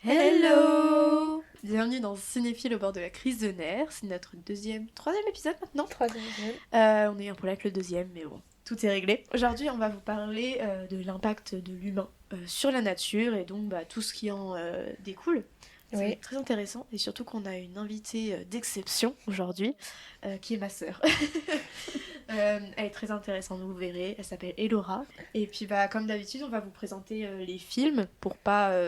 Hello! Bienvenue dans Cinéphile au bord de la crise de nerfs. C'est notre troisième épisode maintenant. Troisième épisode. On est un peu là que le deuxième, mais bon, tout est réglé. Aujourd'hui, on va vous parler de l'impact de l'humain sur la nature et donc tout ce qui en découle. C'est très intéressant et surtout qu'on a une invitée d'exception aujourd'hui qui est ma sœur. Elle est très intéressante, vous verrez. Elle s'appelle Elora. Et puis comme d'habitude, on va vous présenter les films pour pas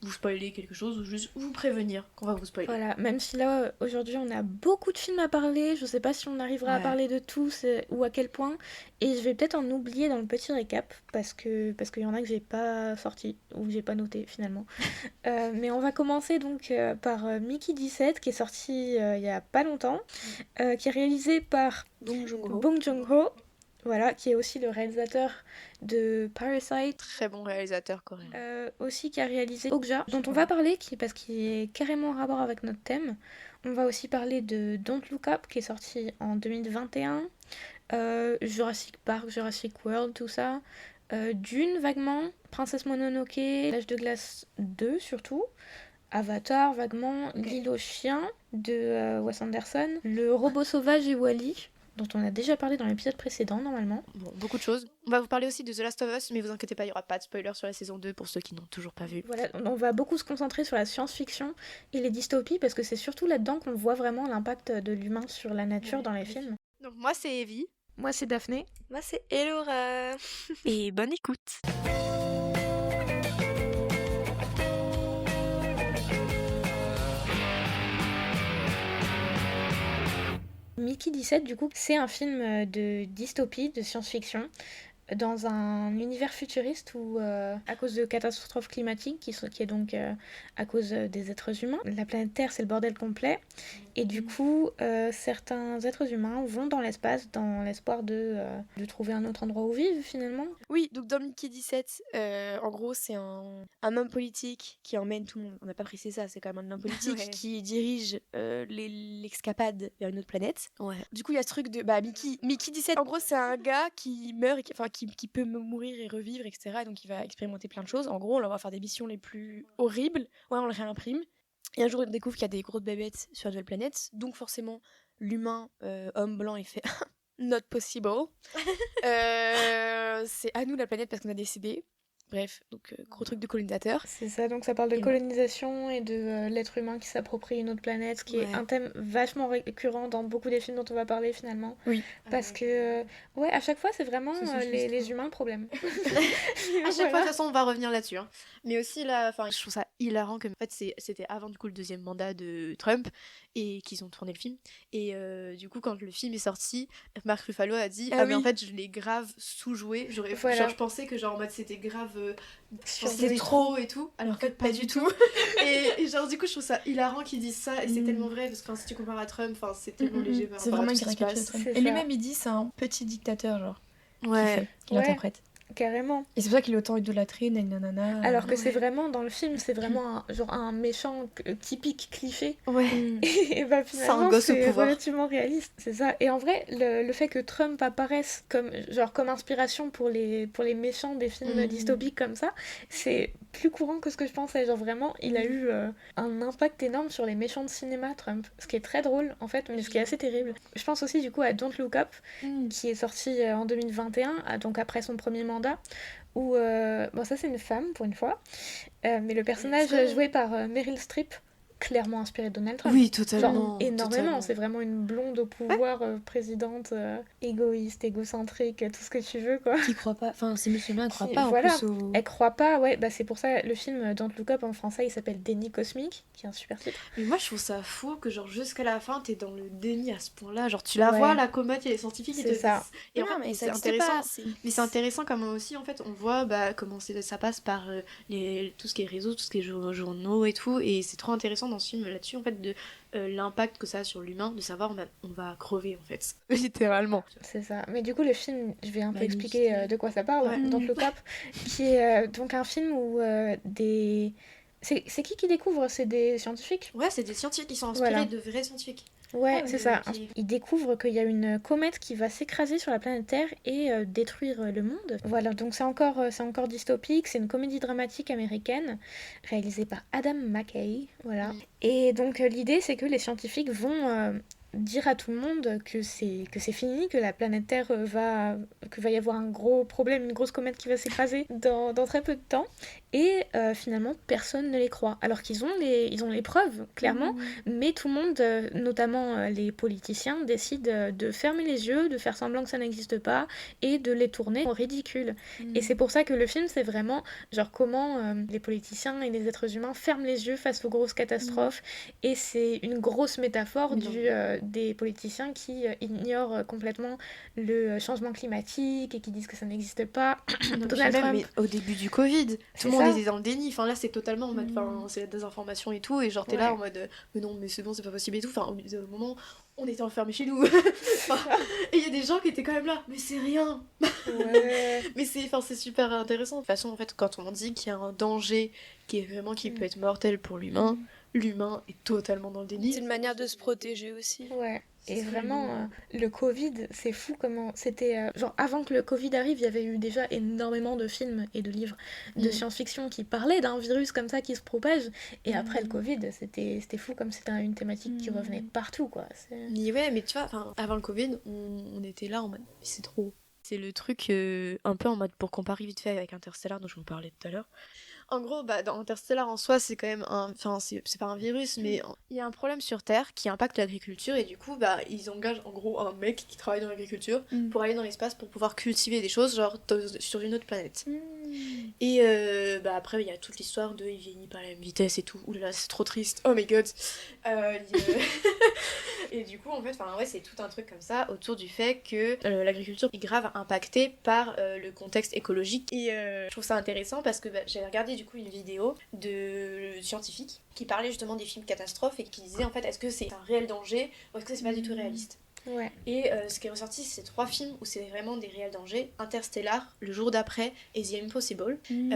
vous spoiler quelque chose ou juste vous prévenir qu'on va vous spoiler. Voilà, même si là aujourd'hui on a beaucoup de films à parler, je sais pas si on arrivera à parler de tous ou à quel point, et je vais peut-être en oublier dans le petit récap parce qu'il y en a que j'ai pas sorti ou que j'ai pas noté finalement. Mais on va commencer donc par Mickey 17 qui est sorti il y a pas longtemps, qui est réalisé par Bong Joon-ho. Voilà, qui est aussi le réalisateur de Parasite. Très bon réalisateur coréen. Aussi qui a réalisé Okja, dont on va parler parce qu'il est carrément en rapport avec notre thème. On va aussi parler de Don't Look Up, qui est sorti en 2021. Jurassic Park, Jurassic World, tout ça. Dune, vaguement. Princesse Mononoke, L'Âge de glace 2, surtout. Avatar, vaguement. L'île aux chiens, de Wes Anderson. Le robot sauvage et Wall-E, dont on a déjà parlé dans l'épisode précédent, normalement. Bon, beaucoup de choses. On va vous parler aussi de The Last of Us, mais vous inquiétez pas, il n'y aura pas de spoiler sur la saison 2 pour ceux qui n'ont toujours pas vu. Voilà, on va beaucoup se concentrer sur la science-fiction et les dystopies, parce que c'est surtout là-dedans qu'on voit vraiment l'impact de l'humain sur la nature dans les films. Donc moi, c'est Evie. Moi, c'est Daphné. Moi, c'est Elora. Et bonne écoute. Mickey 17, du coup, c'est un film de dystopie, de science-fiction, dans un univers futuriste où, à cause de catastrophes climatiques, qui est donc à cause des êtres humains, la planète Terre, c'est le bordel complet. Et du coup, certains êtres humains vont dans l'espace dans l'espoir de trouver un autre endroit où vivre, finalement. Oui, donc dans Mickey 17, en gros, c'est un homme politique qui emmène tout le monde. On n'a pas précisé ça, c'est quand même un homme politique qui dirige l'escapade vers une autre planète. Ouais. Du coup, il y a ce truc de Mickey 17. En gros, c'est un gars qui meurt, qui peut mourir et revivre, etc. Et donc, il va expérimenter plein de choses. En gros, on va faire des missions les plus horribles. Ouais, on le réimprime. Et un jour, on découvre qu'il y a des grosses bébêtes sur une nouvelle planète. Donc, forcément, l'humain, homme blanc, il fait not possible. C'est à nous la planète parce qu'on a décidé. Bref, donc gros truc de colonisateur. C'est ça, donc ça parle de colonisation et de l'être humain qui s'approprie une autre planète, ce qui est un thème vachement récurrent dans beaucoup des films dont on va parler finalement. Oui. Parce que, à chaque fois, c'est vraiment les humains le problème. À chaque fois, de toute façon, on va revenir là-dessus. Hein. Mais aussi, là, je trouve ça hilarant que, en fait, c'était avant du coup le deuxième mandat de Trump et qu'ils ont tourné le film. Et du coup, quand le film est sorti, Mark Ruffalo a dit mais en fait, je l'ai grave sous-joué. Genre, je pensais que en mode c'était grave. C'était trop et tout, alors que pas du tout. et genre, du coup, je trouve ça hilarant qu'ils disent ça et c'est tellement vrai parce que si tu compares à Trump, c'est tellement léger. C'est vraiment une caricature de Trump. Et lui-même, il dit c'est un petit dictateur, genre. Qu'il interprète. Carrément. Et c'est pour ça qu'il est autant idolâtré, nanana. Alors que c'est vraiment, dans le film, c'est vraiment un méchant typique cliché. Ouais. Et finalement, c'est relativement réaliste. C'est ça. Et en vrai, le fait que Trump apparaisse comme inspiration pour les méchants des films dystopiques comme ça, c'est plus courant que ce que je pensais. Genre vraiment, il a eu un impact énorme sur les méchants de cinéma, Trump. Ce qui est très drôle, en fait, mais ce qui est assez terrible. Je pense aussi, du coup, à Don't Look Up, qui est sorti en 2021, donc après son premier mandat, où ça c'est une femme pour une fois, mais le personnage joué par Meryl Streep, clairement inspiré de Donald Trump. Oui, totalement. Genre, énormément, totalement. C'est vraiment une blonde au pouvoir, présidente, égoïste, égocentrique, tout ce que tu veux, quoi. Qui croit pas, enfin, ces musulmans, elle croit pas en voilà. plus au... Elle croit pas, c'est pour ça, le film Don't Look Up en français, il s'appelle Déni cosmique, qui est un super titre. Mais moi, je trouve ça fou que, jusqu'à la fin, t'es dans le déni à ce point-là. Genre, tu la vois, la comète, il y a les scientifiques, c'est ça. Et en fait, c'est intéressant. Mais c'est intéressant comment aussi, en fait, on voit comment ça passe par tout ce qui est réseau, tout ce qui est journaux et tout. Et c'est trop intéressant dans ce film là-dessus, en fait, de l'impact que ça a sur l'humain, de savoir on va crever, en fait. Littéralement. C'est ça. Mais du coup, le film, je vais un peu expliquer de quoi ça parle. Don't Look Up, qui est donc un film où des... C'est qui découvre? C'est des scientifiques? Ouais, c'est des scientifiques qui sont inspirés de vrais scientifiques. Ouais, c'est ça. Il découvre qu'il y a une comète qui va s'écraser sur la planète Terre et détruire le monde. Voilà, donc c'est encore dystopique. C'est une comédie dramatique américaine réalisée par Adam McKay. Voilà. Et donc l'idée, c'est que les scientifiques vont dire à tout le monde que c'est fini, que la planète Terre que va y avoir un gros problème, une grosse comète qui va s'écraser dans très peu de temps. Et finalement, personne ne les croit. Alors qu'ils ont les preuves, clairement, mais tout le monde, notamment les politiciens, décident de fermer les yeux, de faire semblant que ça n'existe pas, et de les tourner au ridicule. Et c'est pour ça que le film, c'est vraiment genre comment les politiciens et les êtres humains ferment les yeux face aux grosses catastrophes. Et c'est une grosse métaphore des politiciens qui ignorent complètement le changement climatique et qui disent que ça n'existe pas. Donald Trump. Mais au début du Covid, tout le monde était dans le déni. Enfin là, c'est totalement en mode, c'est la désinformation et tout. Et genre, t'es là en mode, mais non, mais c'est bon, c'est pas possible et tout. Enfin, au moment, on était enfermés chez nous. Et il y a des gens qui étaient quand même là, mais c'est rien. Mais c'est super intéressant. De toute façon, en fait, quand on dit qu'il y a un danger qui peut être mortel pour l'humain est totalement dans le déni. C'est une manière de se protéger aussi. Ouais. Et vraiment, le Covid, c'est fou comment c'était... genre, avant que le Covid arrive, il y avait eu déjà énormément de films et de livres de science-fiction qui parlaient d'un virus comme ça qui se propage. Et après le Covid, c'était fou comme c'était une thématique qui revenait partout, quoi. Mais ouais, mais tu vois, avant le Covid, on était là en mode, mais c'est trop. C'est le truc un peu en mode, pour comparer vite fait avec Interstellar, dont je vous parlais tout à l'heure. En gros, dans Interstellar en soi, c'est quand même c'est pas un virus, mais il y a un problème sur Terre qui impacte l'agriculture et du coup, ils engagent en gros un mec qui travaille dans l'agriculture pour aller dans l'espace pour pouvoir cultiver des choses, genre sur une autre planète. Et après, il y a toute l'histoire de il vieillit pas à la même vitesse et tout. Oulala, c'est trop triste. Oh my god. Et du coup, en fait, c'est tout un truc comme ça autour du fait que l'agriculture est grave impactée par le contexte écologique. Et je trouve ça intéressant parce que j'avais regardé du coup une vidéo de scientifiques qui parlait justement des films catastrophes et qui disait en fait est-ce que c'est un réel danger ou est-ce que c'est pas du tout réaliste. Ouais. Et ce qui est ressorti, c'est 3 films où c'est vraiment des réels dangers. Interstellar, Le jour d'après et The Impossible. C'est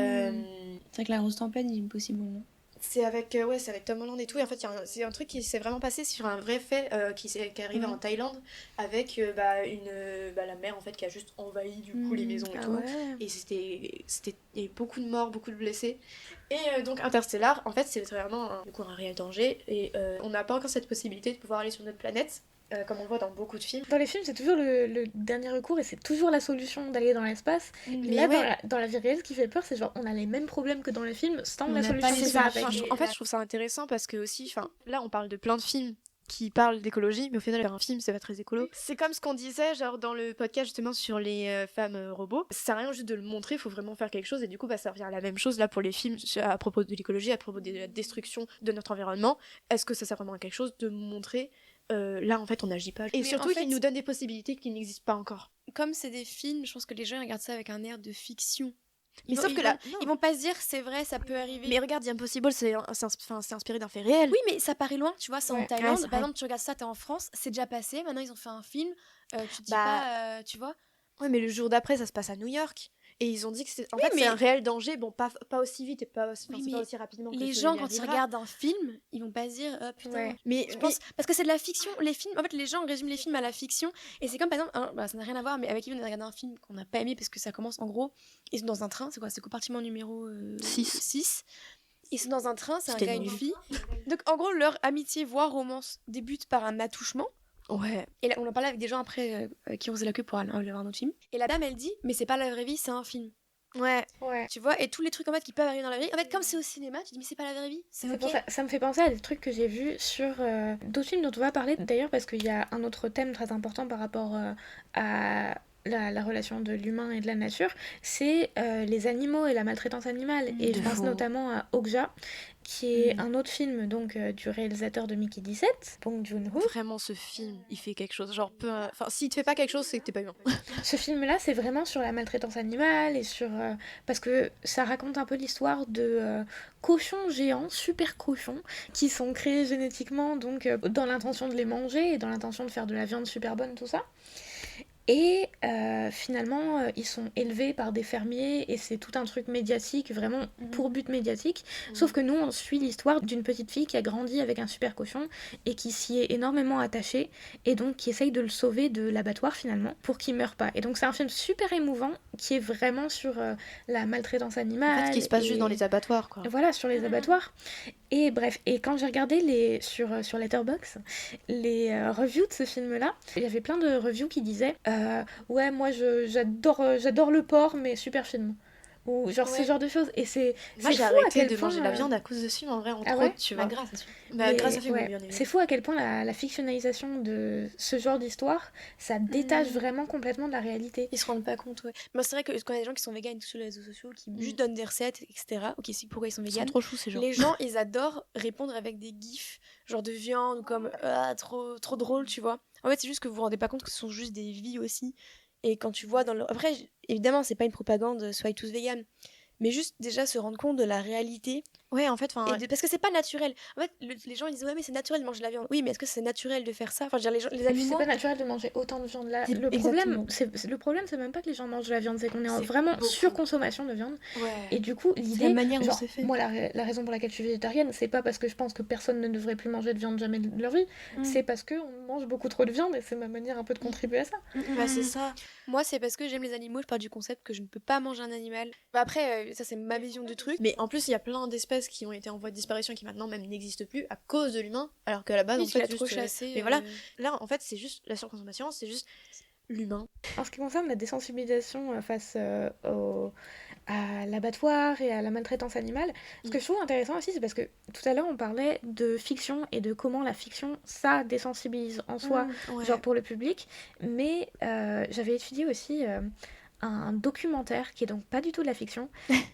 avec la grosse tempête, The Impossible, non ? C'est avec Tom Holland et tout. Et en fait, c'est un truc qui s'est vraiment passé sur un vrai fait qui est arrivé en Thaïlande avec la mer en fait qui a juste envahi du coup les maisons et tout. Ouais. Et il y a eu beaucoup de morts, beaucoup de blessés. Et donc Interstellar, en fait, c'est vraiment un réel danger. Et on n'a pas encore cette possibilité de pouvoir aller sur notre planète. Comme on le voit dans beaucoup de films. Dans les films, c'est toujours le dernier recours et c'est toujours la solution d'aller dans l'espace. Mais là, dans la vie réelle, ce qui fait peur, c'est genre on a les mêmes problèmes que dans les films sans la solution qui va avec. En fait, je trouve ça intéressant parce que aussi, là, on parle de plein de films qui parlent d'écologie, mais au final, faire un film, c'est pas très écolo. C'est comme ce qu'on disait, genre dans le podcast justement sur les femmes robots. Ça sert à rien juste de le montrer, il faut vraiment faire quelque chose. Et du coup, ça revient à la même chose là pour les films à propos de l'écologie, à propos de la destruction de notre environnement. Est-ce que ça sert vraiment à quelque chose de montrer là en fait on n'agit pas et surtout qu'ils nous donnent des possibilités qui n'existent pas encore. Comme c'est des films, je pense que les gens regardent ça avec un air de fiction. Mais sauf que là ils vont pas se dire c'est vrai, ça peut arriver. Mais regarde, The Impossible, c'est inspiré d'un fait réel. Oui, mais ça paraît loin, tu vois, c'est en Thaïlande. Par exemple, tu regardes ça, t'es en France, c'est déjà passé, maintenant ils ont fait un film, tu te dis pas, tu vois. Ouais, mais le jour d'après, ça se passe à New York. Et ils ont dit que c'est un réel danger, bon, pas aussi vite et pas aussi rapidement. Les gens, quand ils regardent un film, ils vont pas se dire, oh putain. Ouais. Mais je pense, parce que c'est de la fiction, les films, en fait, les gens résument les films à la fiction. Et c'est comme par exemple, ça n'a rien à voir, mais avec Yves, on a regardé un film qu'on n'a pas aimé parce que ça commence en gros, ils sont dans un train, c'est quoi, c'est compartiment numéro 6. Ils sont dans un train, c'est un gars et une fille. Donc en gros, leur amitié, voire romance, débute par un attouchement. Ouais. Et là, on en parlait avec des gens après qui ont osé la queue pour aller voir un autre film. Et la dame, elle dit, mais c'est pas la vraie vie, c'est un film. Ouais. Tu vois, et tous les trucs en fait qui peuvent arriver dans la vraie vie. En fait, comme c'est au cinéma, tu dis, mais c'est pas la vraie vie, c'est ok. Ça me fait penser à des trucs que j'ai vus sur d'autres films dont on va parler d'ailleurs, parce qu'il y a un autre thème très important par rapport à la relation de l'humain et de la nature, c'est les animaux et la maltraitance animale. Et je pense notamment à Okja, qui est un autre film donc du réalisateur de Mickey 17, Bong Joon-ho. Vraiment, ce film, il fait quelque chose. Genre, s'il te fait pas quelque chose, c'est que t'es pas humain. Ce film-là, c'est vraiment sur la maltraitance animale et sur... parce que ça raconte un peu l'histoire de cochons géants, super cochons, qui sont créés génétiquement donc dans l'intention de les manger et dans l'intention de faire de la viande super bonne, tout ça. Et finalement, ils sont élevés par des fermiers et c'est tout un truc médiatique, vraiment pour but médiatique. Sauf que nous, on suit l'histoire d'une petite fille qui a grandi avec un super cochon et qui s'y est énormément attachée et donc qui essaye de le sauver de l'abattoir finalement pour qu'il meure pas. Et donc c'est un film super émouvant qui est vraiment sur la maltraitance animale. En fait, qui se passe juste dans les abattoirs, quoi. Voilà, sur les abattoirs. Et bref, et quand j'ai regardé sur Letterboxd les reviews de ce film-là, il y avait plein de reviews qui disaient ouais, moi j'adore le porc, mais super film. Ou genre ce genre de choses. Et moi j'ai arrêté de manger de la viande à cause de ce film, en vrai, entre autres, tu vois. Grâce à ce film. Grâce à film, bien évidemment. C'est fou à quel point la fictionnalisation de ce genre d'histoire, ça détache vraiment complètement de la réalité. Ils se rendent pas compte, ouais. Mais c'est vrai que quand il y a des gens qui sont véganes sur les réseaux sociaux, qui juste donnent des recettes, etc. Ok, c'est pourquoi ils sont véganes. Ils sont trop choux, ces gens. Les gens, ils adorent répondre avec des gifs, genre de viande, ou comme trop drôle, tu vois. En fait, c'est juste que vous vous rendez pas compte que ce sont juste des vies aussi. Et quand tu vois dans le... Après, évidemment, c'est pas une propagande, soyez tous véganes. Mais juste déjà se rendre compte de la réalité. Ouais, en fait, parce que c'est pas naturel. En fait, les gens ils disent ouais, mais c'est naturel de manger de la viande. Oui, mais est-ce que c'est naturel de faire ça? Enfin, je veux dire, les animaux. C'est pas naturel de manger autant de viande là. Le problème, c'est même pas que les gens mangent de la viande, c'est qu'on est vraiment surconsommation de viande. Ouais. Et du coup, l'idée. La manière dont c'est fait. Moi, la raison pour laquelle je suis végétarienne, c'est pas parce que je pense que personne ne devrait plus manger de viande jamais de leur vie. C'est parce qu'on mange beaucoup trop de viande et c'est ma manière un peu de contribuer à ça. Bah, c'est ça. Moi, c'est parce que j'aime les animaux, je pars du concept que je ne peux pas manger un animal. Bah, après, ça, c'est ma vision du truc. Mais en plus, il y a plein d'espèces qui ont été en voie de disparition qui maintenant même n'existent plus à cause de l'humain, alors qu'à la base, Oui, en fait, trop chassé. Mais voilà, là, en fait, c'est juste la surconsommation, c'est juste l'humain. En ce qui concerne la désensibilisation face à l'abattoir et à la maltraitance animale, ce que je trouve intéressant aussi, c'est parce que tout à l'heure on parlait de fiction et de comment la fiction ça désensibilise en soi, genre pour le public, mais j'avais étudié aussi un documentaire qui est donc pas du tout de la fiction,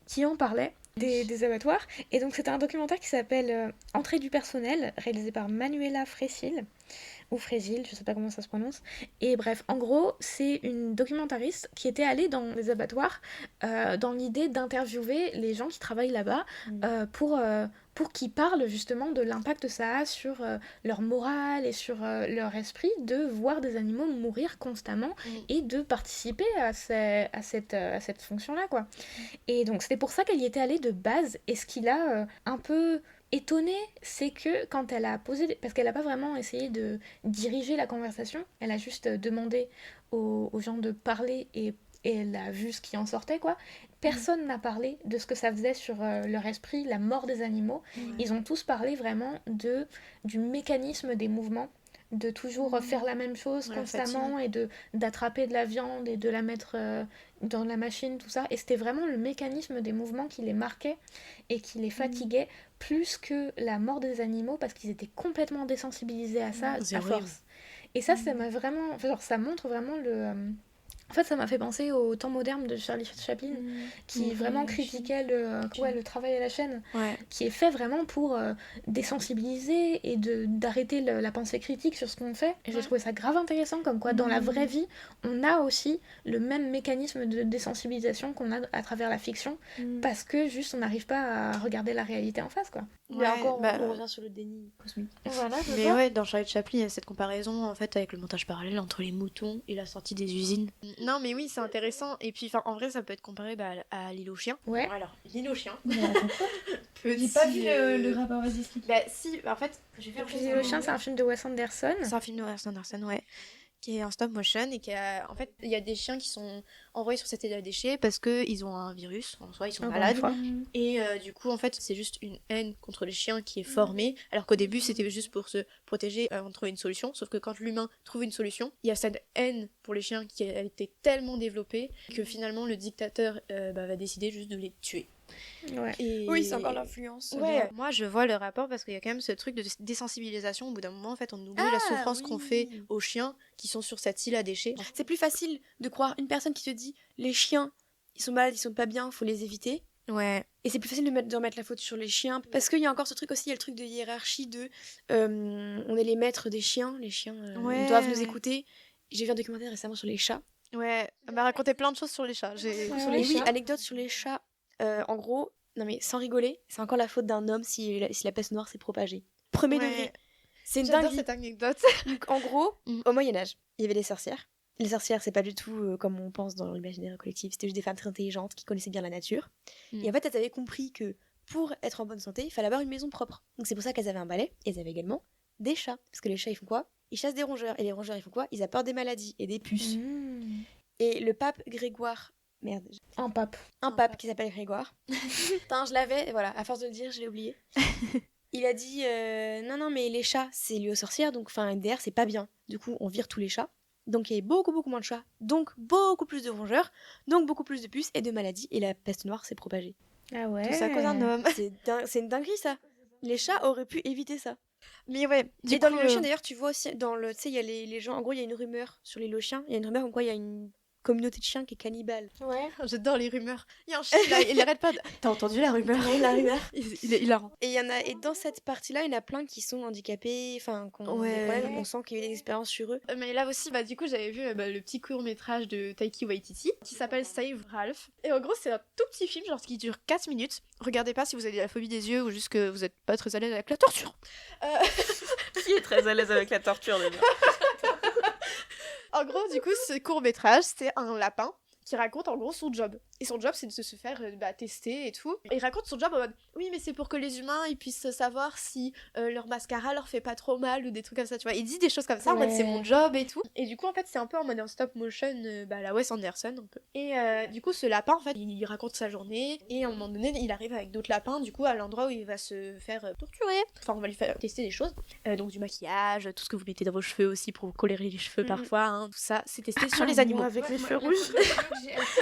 qui en parlait des abattoirs, et donc c'était un documentaire qui s'appelle Entrée du personnel, réalisé par Manuela Frésil, ou Frésil, je sais pas comment ça se prononce. Et bref, en gros, c'est une documentariste qui était allée dans les abattoirs dans l'idée d'interviewer les gens qui travaillent là-bas pour qu'ils parlent justement de l'impact que ça a sur leur morale et sur leur esprit de voir des animaux mourir constamment et de participer à cette fonction-là, quoi. Et donc, c'était pour ça qu'elle y était allée de base, et ce qui l'a un peu étonnée, c'est que quand elle a posé... Parce qu'elle n'a pas vraiment essayé de diriger la conversation, elle a juste demandé aux gens de parler et elle a vu ce qui en sortait, quoi. Personne n'a parlé de ce que ça faisait sur leur esprit, la mort des animaux. Ils ont tous parlé vraiment du mécanisme des mouvements, de toujours faire la même chose constamment et d'attraper de la viande et de la mettre dans la machine, tout ça. Et c'était vraiment le mécanisme des mouvements qui les marquait et qui les fatiguait plus que la mort des animaux, parce qu'ils étaient complètement désensibilisés à ça à force. Et ça, ça m'a vraiment... Genre, ça montre vraiment le... En fait, ça m'a fait penser au Temps moderne de Charlie Chaplin, qui vraiment critiquait le travail à la chaîne, qui est fait vraiment pour désensibiliser et d'arrêter la pensée critique sur ce qu'on fait. Et j'ai trouvé ça grave intéressant, comme quoi dans la vraie vie, on a aussi le même mécanisme de désensibilisation qu'on a à travers la fiction, parce que juste on n'arrive pas à regarder la réalité en face, quoi. Mais encore, on revient sur le déni cosmique. Voilà, mais ouais, dans Charlie Chaplin, il y a cette comparaison en fait avec le montage parallèle entre les moutons et la sortie des usines. Non, mais oui, c'est intéressant. Et puis, en vrai, ça peut être comparé à L'île aux chiens. Ouais. Alors, L'île aux chiens. J'ai pas vu le rapport, vas-y, explique. Bah, si, en fait, j'ai fait L'île aux chiens, c'est un film de Wes Anderson. C'est un film de Wes Anderson, ouais. Qui est en stop motion et qui a... En fait, il y a des chiens qui sont envoyés sur cette île à déchets parce qu'ils ont un virus, en soi, ils sont malades. Et du coup, en fait, c'est juste une haine contre les chiens qui est formée. Alors qu'au début, c'était juste pour se protéger avant de trouver une solution. Sauf que quand l'humain trouve une solution, il y a cette haine pour les chiens qui a été tellement développée que finalement, le dictateur va décider juste de les tuer. Ouais. Oui, c'est encore l'influence. Ouais, moi je vois le rapport parce qu'il y a quand même ce truc de désensibilisation. Au bout d'un moment, en fait, on oublie la souffrance qu'on fait aux chiens qui sont sur cette île à déchets. C'est plus facile de croire une personne qui te dit les chiens, ils sont malades, ils sont pas bien, faut les éviter. Ouais. Et c'est plus facile de remettre la faute sur les chiens parce qu'il y a encore ce truc aussi, il y a le truc de hiérarchie de on est les maîtres des chiens, les chiens ils doivent nous écouter. J'ai vu un documentaire récemment sur les chats. Ouais, elle m'a raconté plein de choses sur les chats. Sur les chats. Oui, anecdote sur les chats. En gros, non mais sans rigoler, c'est encore la faute d'un homme si la peste noire s'est propagée. Premier degré. C'est une dinguerie. Cette anecdote. Donc, en gros, au Moyen-Âge, il y avait des sorcières. Les sorcières, c'est pas du tout comme on pense dans l'imaginaire collectif, c'était juste des femmes très intelligentes qui connaissaient bien la nature. Et en fait, elles avaient compris que pour être en bonne santé, il fallait avoir une maison propre. Donc c'est pour ça qu'elles avaient un balai, et elles avaient également des chats. Parce que les chats, ils font quoi? Ils chassent des rongeurs, et les rongeurs, ils font quoi? Ils apportent des maladies et des puces. Et le pape Grégoire... Merde. Un pape Qui s'appelle Grégoire. Attends, je l'avais, voilà, à force de le dire, je l'ai oublié. Il a dit non, mais les chats, c'est lié aux sorcières, donc derrière, c'est pas bien. Du coup, on vire tous les chats. Donc, il y avait beaucoup moins de chats, donc beaucoup plus de rongeurs, donc beaucoup plus de puces et de maladies, et la peste noire s'est propagée. Ah ouais. Tout ça à cause d'un homme. C'est une dinguerie, ça. Les chats auraient pu éviter ça. Mais ouais, et dans les Lochiens, d'ailleurs, tu vois aussi, tu sais, il y a les gens, en gros, il y a une rumeur sur les Lochiens, il y a une rumeur comme quoi il y a une communauté de chiens qui est cannibale. Ouais. J'adore les rumeurs. Il y a un chien, il arrête pas de... T'as entendu la rumeur? Oui, la rumeur. Il est hilarant. Et dans cette partie-là, il y en a plein qui sont handicapés, qui ont des problèmes, on sent qu'il y a eu des expériences sur eux. Mais là aussi, du coup, j'avais vu le petit court-métrage de Taiki Waititi qui s'appelle Save Ralph. Et en gros, c'est un tout petit film, genre qui dure 4 minutes. Regardez pas si vous avez la phobie des yeux ou juste que vous êtes pas très à l'aise avec la torture. Qui est très à l'aise avec la torture déjà? En gros, du coup, ce court-métrage, c'est un lapin qui raconte en gros son job. Et son job, c'est de se faire tester et tout. Et il raconte son job en mode oui, mais c'est pour que les humains ils puissent savoir si leur mascara leur fait pas trop mal ou des trucs comme ça, tu vois. Il dit des choses comme ça en mode c'est mon job et tout. Et du coup, en fait, c'est un peu en mode en stop motion, la Wes Anderson un peu. Et du coup, ce lapin, en fait, il raconte sa journée. Et à un moment donné, il arrive avec d'autres lapins, du coup, à l'endroit où il va se faire torturer. Enfin, on va lui faire tester des choses. Donc, du maquillage, tout ce que vous mettez dans vos cheveux aussi pour colorer les cheveux parfois, hein, tout ça, c'est testé sur les animaux. Avec les cheveux rouges.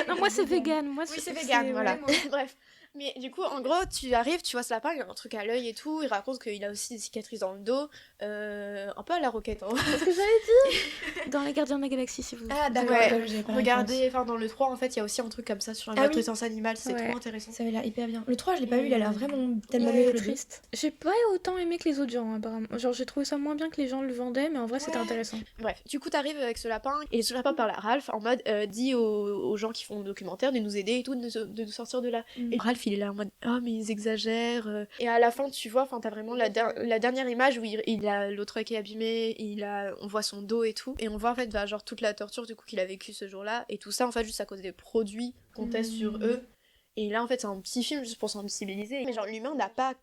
Non, moi c'est vegan. Oui, c'est vegan, voilà. Bref. Mais du coup, en gros, tu arrives, tu vois ce lapin, il a un truc à l'œil et tout. Il raconte qu'il a aussi des cicatrices dans le dos. Un peu à la Roquette. Hein. C'est ce que j'avais dit dans Les Gardiens de la Galaxie, si vous... Ah, d'accord. Ouais. Regardez, dans le 3, en fait, il y a aussi un truc comme ça sur la maltraitance animale. C'est trop intéressant. Ça avait l'air hyper bien. Le 3, je l'ai pas vu, il a l'air vraiment tellement mieux que le triste. J'ai pas autant aimé que les autres gens, apparemment. Genre, j'ai trouvé ça moins bien que les gens le vendaient, mais en vrai, c'était intéressant. Bref, du coup, t'arrives avec ce lapin, et ce lapin parle à Ralph en mode dis aux gens qui font le documentaire de nous aider et tout, de nous sortir de là. Et Ralph, il est là en mode oh, mais ils exagèrent. Et à la fin, tu vois, t'as vraiment la dernière image où il a l'autre œil qui est abîmé, on voit son dos et tout. Et on voit en fait, genre toute la torture du coup qu'il a vécu ce jour-là. Et tout ça, en fait, juste à cause des produits qu'on teste sur eux. Et là, en fait, c'est un petit film juste pour sensibiliser. Mais genre, l'humain n'a pas...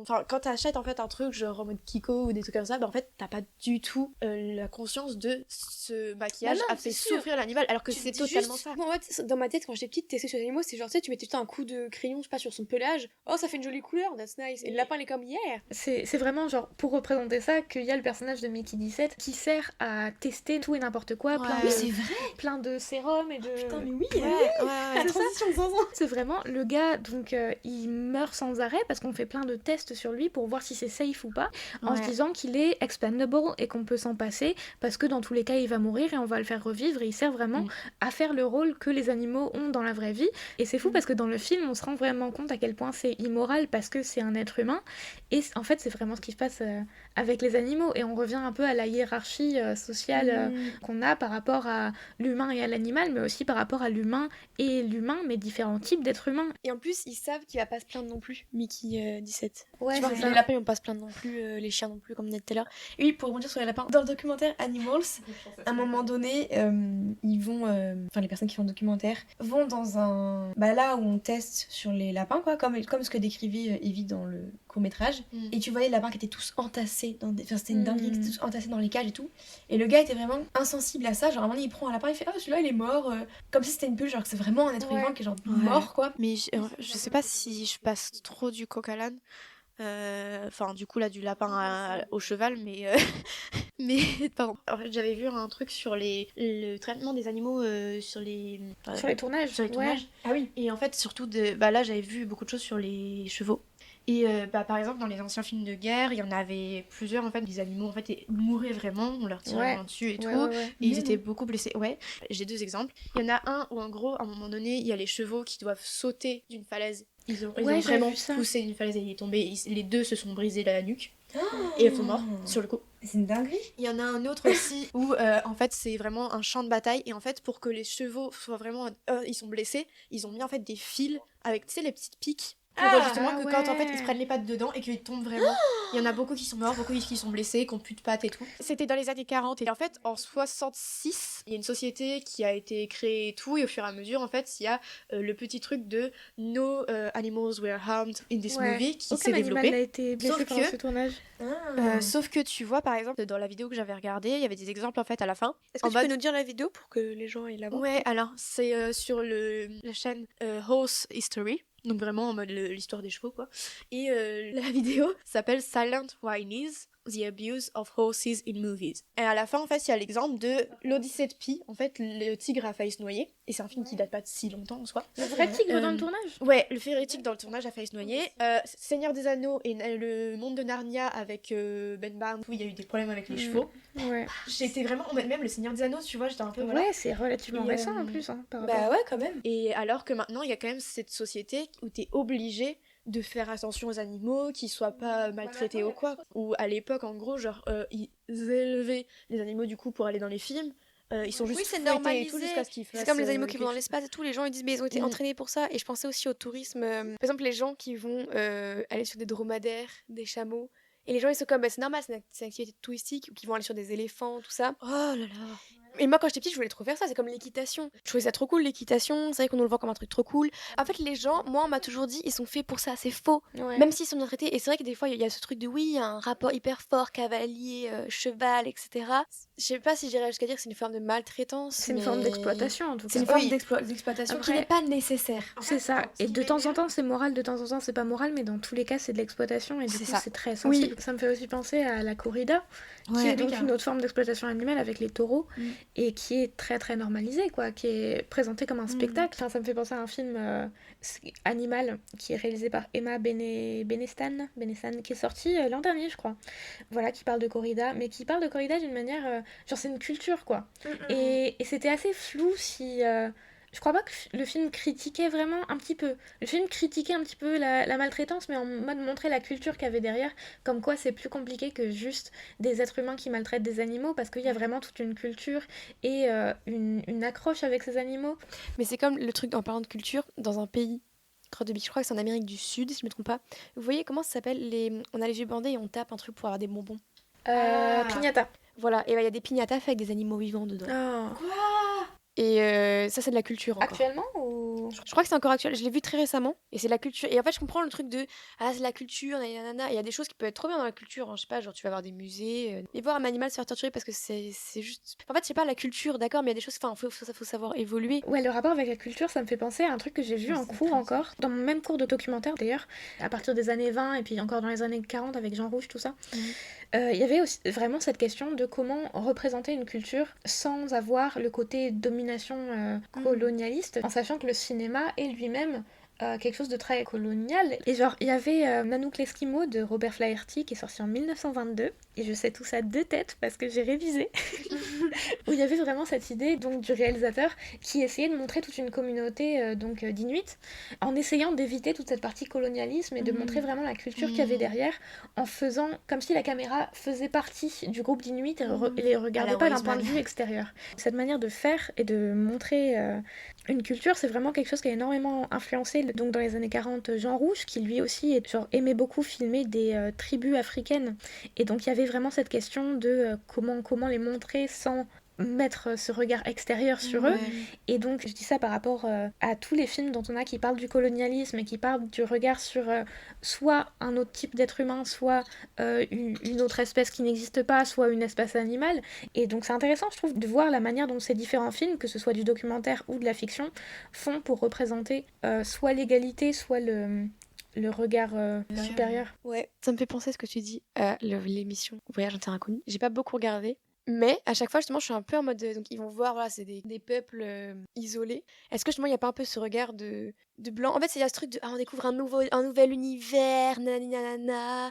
quand t'achètes en fait un truc genre en mode Kiko ou des trucs comme ça, en fait, t'as pas du tout la conscience de ce maquillage a fait souffrir l'animal, alors que c'est totalement ça. Moi, en fait, dans ma tête, quand j'étais petite, tester sur les animaux, c'est genre, tu sais, tu mettais juste un coup de crayon, je sais pas, sur son pelage. Oh, ça fait une jolie couleur, that's nice. Et le lapin, il est comme, yeah! C'est vraiment genre, pour représenter ça, qu'il y a le personnage de Mickey 17 qui sert à tester tout et n'importe quoi. Oui, c'est vrai! Plein de sérum et de... Putain, mais oui! La transition de Zanzan! C'est vraiment, le gars, donc, il meurt sans arrêt parce qu'on fait plein de tests sur lui pour voir si c'est safe ou pas, en se disant qu'il est expendable et qu'on peut s'en passer parce que dans tous les cas il va mourir et on va le faire revivre, et il sert vraiment à faire le rôle que les animaux ont dans la vraie vie. Et c'est fou parce que dans le film on se rend vraiment compte à quel point c'est immoral parce que c'est un être humain, et en fait c'est vraiment ce qui se passe avec les animaux, et on revient un peu à la hiérarchie sociale qu'on a par rapport à l'humain et à l'animal, mais aussi par rapport à l'humain et l'humain, mais différents types d'êtres humains. Et en plus ils savent qu'il va pas se plaindre non plus, Mickey 17. Ouais, tu vois, les lapins ils vont pas se plaindre non plus, les chiens non plus, comme on disait tout à l'heure. Et oui, pour rebondir sur les lapins, dans le documentaire Animals, à un moment donné, ils vont, les personnes qui font le documentaire vont dans un, là où on teste sur les lapins, quoi, comme ce que décrivait Evie dans le court-métrage. Et tu voyais les lapins qui étaient tous entassés c'était une dinguerie, qui étaient tous entassés dans les cages et tout. Et le gars était vraiment insensible à ça, genre à un moment donné, il prend un lapin, il fait celui-là il est mort, comme si c'était une bulle, genre que c'est vraiment un être vivant qui est genre mort, quoi. Mais je sais pas si je passe trop du coq à l'âne. Du coup là du lapin au cheval, mais pardon. En fait, j'avais vu un truc sur le traitement des animaux sur les tournages. Ah oui. Et en fait surtout là j'avais vu beaucoup de choses sur les chevaux. Et par exemple dans les anciens films de guerre, il y en avait plusieurs en fait, des animaux en fait mouraient vraiment, on leur tirait dessus et tout, et ils étaient beaucoup blessés. J'ai 2 exemples. Il y en a un où en gros à un moment donné, il y a les chevaux qui doivent sauter d'une falaise. Ils ont vraiment poussé d'une falaise et il est tombé. Les 2 se sont brisés la nuque. Et ils sont morts sur le coup. C'est une dinguerie. Il y en a un autre aussi où en fait c'est vraiment un champ de bataille, et en fait pour que les chevaux soient vraiment ils sont blessés, ils ont mis en fait des fils avec, tu sais, les petites piques pour justement que quand en fait ils se prennent les pattes dedans et qu'ils tombent vraiment. Il y en a beaucoup qui sont morts, beaucoup qui sont blessés, qui ont plus de pattes et tout. C'était dans les années 40 et en fait en 66, il y a une société qui a été créée et tout, et au fur et à mesure en fait il y a le petit truc de No animals were harmed in this movie qui s'est développé. Aucun animal n'a été blessé pendant ce tournage. Sauf que tu vois par exemple dans la vidéo que j'avais regardée, il y avait des exemples en fait à la fin. Est-ce que tu peux nous dire la vidéo pour que les gens aillent la voir? Ouais, alors c'est sur la chaîne Horse History. Donc vraiment en mode l'histoire des chevaux quoi. Et la vidéo s'appelle Silent Whinies, The Abuse of Horses in Movies. Et à la fin en fait il y a l'exemple de l'Odyssée de Pi, en fait le tigre a failli se noyer. Et c'est un film qui date pas de si longtemps en soi. Le vrai tigre dans le tournage? Ouais, le vrai tigre dans le tournage a failli se noyer. Seigneur des Anneaux et le monde de Narnia avec Ben Barnes où il y a eu des problèmes avec les chevaux. Ouais. J'étais vraiment, même le Seigneur des Anneaux tu vois, j'étais un peu Ouais, c'est relativement récent en plus par rapport. Bah ouais quand même. Et alors que maintenant il y a quand même cette société où t'es obligé de faire attention aux animaux, qu'ils soient pas maltraités ou quoi. Ou à l'époque en gros genre ils élevaient les animaux du coup pour aller dans les films. Ils sont juste c'est normalisé. et tout jusqu'à ce qu'ils fassent, c'est comme les animaux qui vont dans l'espace et tout, les gens ils disent mais ils ont été entraînés pour ça. Et je pensais aussi au tourisme, par exemple les gens qui vont aller sur des dromadaires, des chameaux. Et les gens ils sont comme c'est normal, c'est une activité touristique, ou qui vont aller sur des éléphants, tout ça. Oh là là. Et moi quand j'étais petite je voulais trop faire ça, c'est comme l'équitation. Je trouvais ça trop cool l'équitation, c'est vrai qu'on nous le vend comme un truc trop cool. En fait les gens, moi on m'a toujours dit ils sont faits pour ça, c'est faux. Ouais. Même s'ils sont bien traités. Et c'est vrai que des fois il y a ce truc de oui, il y a un rapport hyper fort, cavalier, cheval, etc. Je sais pas si j'irais jusqu'à dire que c'est une forme de maltraitance. C'est une forme d'exploitation en tout cas. C'est une forme d'exploitation qui n'est pas nécessaire. C'est ça. Et de temps en temps c'est moral, de temps en temps c'est pas moral, mais dans tous les cas c'est de l'exploitation et du coup c'est très sensible. Ça me fait aussi penser à la corrida, qui est donc une autre forme d'exploitation animale avec les taureaux et qui est très très normalisée quoi, qui est présentée comme un spectacle. Enfin, ça me fait penser à un film Animal qui est réalisé par Emma Benestan qui est sorti l'an dernier je crois. Voilà, qui parle de corrida, mais qui parle de corrida d'une manière genre c'est une culture quoi. Et c'était assez flou si je crois pas que le film critiquait vraiment un petit peu. Le film critiquait un petit peu la maltraitance, mais en mode montrer la culture qu'il y avait derrière, comme quoi c'est plus compliqué que juste des êtres humains qui maltraitent des animaux, parce qu'il y a vraiment toute une culture et une accroche avec ces animaux. Mais c'est comme le truc en parlant de culture, dans un pays, crotte de biche, je crois que c'est en Amérique du Sud, si je me trompe pas. Vous voyez comment ça s'appelle on a les yeux bandés et on tape un truc pour avoir des bonbons. Piñata. Voilà, et il y a des piñatas faits avec des animaux vivants dedans. Quoi? Et ça c'est de la culture encore. Actuellement ou... Je crois que c'est encore actuel, je l'ai vu très récemment et c'est de la culture. Et en fait je comprends le truc de c'est la culture, nanana. Il y a des choses qui peuvent être trop bien dans la culture, hein. Je sais pas, genre tu vas avoir des musées, et voir un animal se faire torturer parce que c'est juste... En fait je sais pas, la culture, d'accord, mais il y a des choses, enfin faut savoir évoluer. Ouais, le rapport avec la culture, ça me fait penser à un truc que j'ai vu en cours encore, dans mon même cours de documentaire d'ailleurs, à partir des années 20 et puis encore dans les années 40 avec Jean Rouge, tout ça. Il y avait aussi vraiment cette question de comment représenter une culture sans avoir le côté domination colonialiste, en sachant que le cinéma est lui-même quelque chose de très colonial. Et genre, il y avait Nanook l'Esquimau de Robert Flaherty qui est sorti en 1922, et je sais tout ça de tête parce que j'ai révisé, où il y avait vraiment cette idée donc du réalisateur qui essayait de montrer toute une communauté donc d'Inuits, en essayant d'éviter toute cette partie colonialisme et de montrer vraiment la culture qu'il y avait derrière, en faisant comme si la caméra faisait partie du groupe d'Inuits et les regardait pas d'un point de vue extérieur. Cette manière de faire et de montrer une culture, c'est vraiment quelque chose qui a énormément influencé donc dans les années 40 Jean Rouge, qui lui aussi genre, aimait beaucoup filmer des tribus africaines. Et donc il y avait vraiment cette question de comment les montrer sans mettre ce regard extérieur sur eux. Et donc je dis ça par rapport à tous les films dont on a qui parlent du colonialisme et qui parlent du regard sur soit un autre type d'être humain, soit une autre espèce qui n'existe pas, soit une espèce animale. Et donc c'est intéressant je trouve de voir la manière dont ces différents films, que ce soit du documentaire ou de la fiction, font pour représenter soit l'égalité, soit le regard supérieur. Ouais, ça me fait penser à ce que tu dis à l'émission Voyage en terre inconnue. J'ai pas beaucoup regardé, mais à chaque fois justement je suis un peu en mode donc ils vont voir, voilà, c'est des peuples isolés. Est-ce que justement il y a pas un peu ce regard de blanc? En fait c'est ce truc de on découvre un nouvel univers, nanani nanana.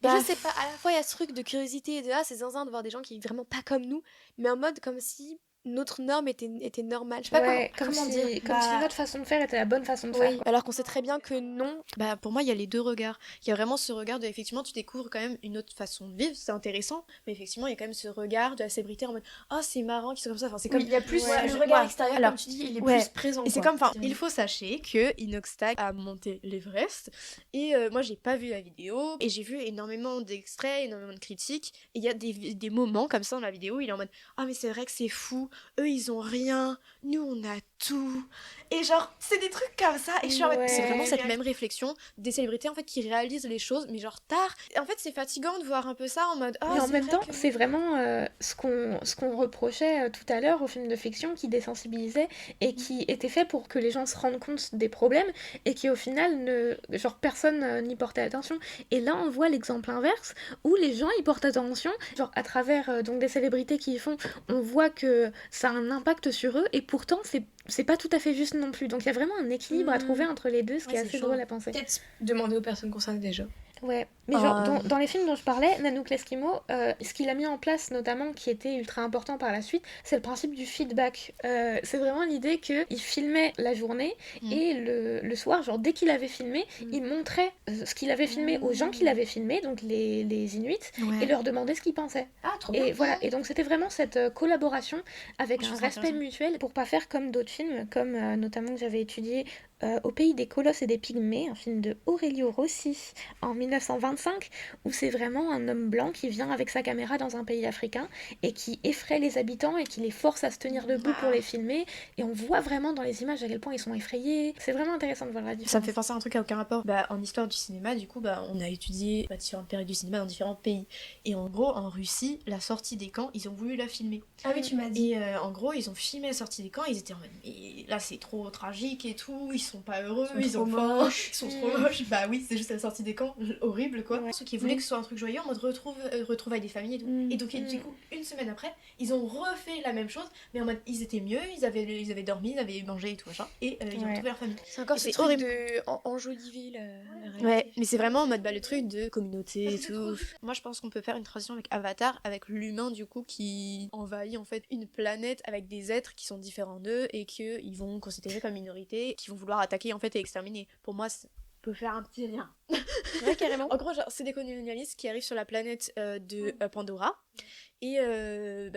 Et je sais pas, à la fois il y a ce truc de curiosité et de c'est zinzin de voir des gens qui vivent vraiment pas comme nous, mais en mode comme si notre norme était normale. Je sais pas comment si notre façon de faire était la bonne façon de faire. Alors qu'on sait très bien que non. Pour moi, il y a les deux regards. Il y a vraiment ce regard de, effectivement, tu découvres quand même une autre façon de vivre, c'est intéressant, mais effectivement, il y a quand même ce regard de la célébrité en mode c'est marrant qu'ils sont comme ça. Enfin, c'est comme il y a plus le regard extérieur, comme tu dis, il est plus présent. Et c'est comme, il faut sachez que Inoxtag a monté l'Everest, et moi, j'ai pas vu la vidéo, et j'ai vu énormément d'extraits, énormément de critiques, et il y a des moments comme ça dans la vidéo, il est en mode mais c'est vrai que c'est fou, eux ils ont rien, nous on a tout. Et genre, c'est des trucs comme ça. Et je suis en mode, c'est vraiment cette même réflexion des célébrités en fait qui réalisent les choses, mais genre tard. Et en fait, c'est fatigant de voir un peu ça en mode. Mais en même temps, c'est vraiment ce qu'on reprochait tout à l'heure au film de fiction qui désensibilisait et qui était fait pour que les gens se rendent compte des problèmes et qui au final, personne n'y portait attention. Et là, on voit l'exemple inverse où les gens y portent attention. Genre, à travers donc des célébrités qui y font, on voit que ça a un impact sur eux et pourtant, c'est pas tout à fait juste non plus. Donc il y a vraiment un équilibre à trouver entre les deux, ce qui est assez drôle à penser. Peut-être demander aux personnes concernées déjà. Ouais, mais dans les films dont je parlais, Nanook l'Eskimo, ce qu'il a mis en place notamment, qui était ultra important par la suite, c'est le principe du feedback. C'est vraiment l'idée qu'il filmait la journée et le soir, genre dès qu'il avait filmé, il montrait ce qu'il avait filmé aux gens qu'il avait filmé, donc les Inuits, et leur demandait ce qu'ils pensaient. Ah, trop bien. Et voilà, et donc c'était vraiment cette collaboration avec un respect mutuel pour pas faire comme d'autres films, comme notamment que j'avais étudié Au pays des colosses et des pygmées, un film de Aurelio Rossi en 1925, où c'est vraiment un homme blanc qui vient avec sa caméra dans un pays africain et qui effraie les habitants et qui les force à se tenir debout pour les filmer. Et on voit vraiment dans les images à quel point ils sont effrayés. C'est vraiment intéressant de voir la différence. Ça me fait penser à un truc à aucun rapport. En histoire du cinéma, du coup, on a étudié différentes périodes du cinéma dans différents pays. Et en gros, en Russie, la sortie des camps, ils ont voulu la filmer. Ah oui, tu m'as dit. Et en gros, ils ont filmé la sortie des camps, ils étaient en mode, mais là c'est trop tragique et tout, ils sont pas heureux, ils ont faim, ils sont trop moches. Bah oui, c'est juste la sortie des camps, horrible quoi. Ceux qui voulaient que ce soit un truc joyeux en mode retrouvailles des familles et tout. Et donc du coup, une semaine après, ils ont refait la même chose, mais en mode ils étaient mieux, ils avaient dormi, ils avaient mangé et tout machin, et ils ont retrouvé leur famille. C'est encore ce truc de enjoliver ouais, mais c'est vraiment en mode le truc de communauté et tout. Moi je pense qu'on peut faire une transition avec Avatar, avec l'humain du coup qui envahit en fait une planète avec des êtres qui sont différents d'eux et qu'ils vont considérer comme minorité, qui vont vouloir attaquer en fait et exterminer. Pour moi, peut faire un petit lien. Ouais, carrément. En gros, c'est des colonialistes qui arrivent sur la planète de Pandora. Et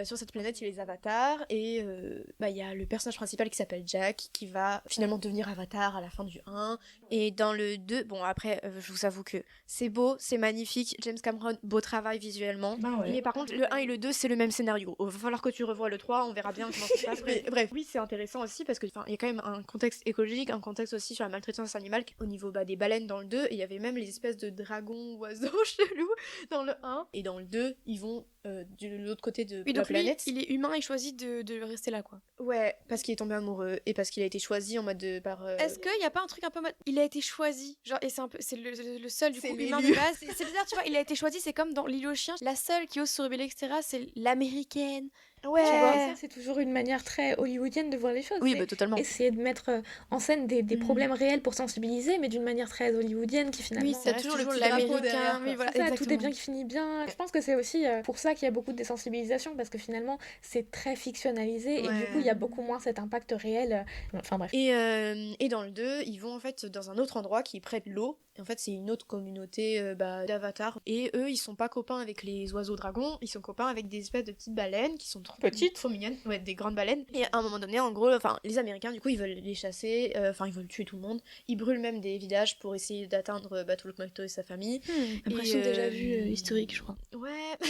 sur cette planète, il y a les avatars. Et il y a le personnage principal qui s'appelle Jack, qui va finalement devenir avatar à la fin du 1. Et dans le 2, bon après, je vous avoue que c'est beau, c'est magnifique. James Cameron, beau travail visuellement. Mais par contre, le 1 et le 2, c'est le même scénario. Il va falloir que tu revoies le 3, on verra bien comment ça se passe. Mais bref, oui, c'est intéressant aussi parce qu'il y a quand même un contexte écologique, un contexte aussi sur la maltraitance animale au niveau des baleines dans le 2. Et il y avait même les espèces de dragons, oiseaux chelous dans le 1. Et dans le 2, ils vont de l'autre côté de la planète. Il est humain et choisit de rester là, quoi. Ouais, parce qu'il est tombé amoureux et parce qu'il a été choisi en mode par. Est-ce qu'il y a pas un truc un peu mode. Il a été choisi, genre, et c'est le seul du coup humain de base. C'est bizarre, tu vois, il a été choisi, c'est comme dans L'île aux chiens, la seule qui ose se rebeller, etc., c'est l'américaine. Ouais, tu vois, c'est toujours une manière très hollywoodienne de voir les choses. Oui, totalement. Essayer de mettre en scène des problèmes réels pour sensibiliser, mais d'une manière très hollywoodienne qui finalement. Oui, c'est toujours l'américain. Oui, voilà, ça, tout est bien qui finit bien. Je pense que c'est aussi pour ça qu'il y a beaucoup de désensibilisation, parce que finalement, c'est très fictionnalisé et du coup, il y a beaucoup moins cet impact réel. Enfin bref. Et dans le 2, ils vont en fait dans un autre endroit qui prête l'eau. Et en fait, c'est une autre communauté d'avatars. Et eux, ils sont pas copains avec les oiseaux dragons, ils sont copains avec des espèces de petites baleines qui sont trop petites, trop mignonnes, ouais, des grandes baleines. Et à un moment donné, en gros, les Américains, du coup, ils veulent les chasser, ils veulent tuer tout le monde. Ils brûlent même des villages pour essayer d'atteindre Toulouse McTo et sa famille. Impression déjà vue historique, je crois. Ouais.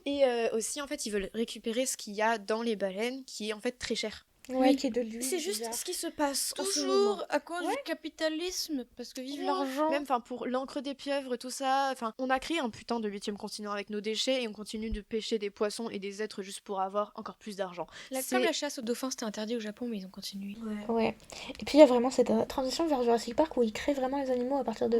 Et aussi, en fait, ils veulent récupérer ce qu'il y a dans les baleines, qui est en fait très cher. Ouais, qui est de l'huile. C'est juste ce qui se passe toujours à cause du capitalisme, parce que vive l'argent. Même pour l'encre des pieuvres, tout ça, on a créé un putain de 8e continent avec nos déchets et on continue de pêcher des poissons et des êtres juste pour avoir encore plus d'argent. Comme la chasse aux dauphins, c'était interdit au Japon, mais ils ont continué. Ouais. Et puis il y a vraiment cette transition vers Jurassic Park où ils créent vraiment les animaux à partir de.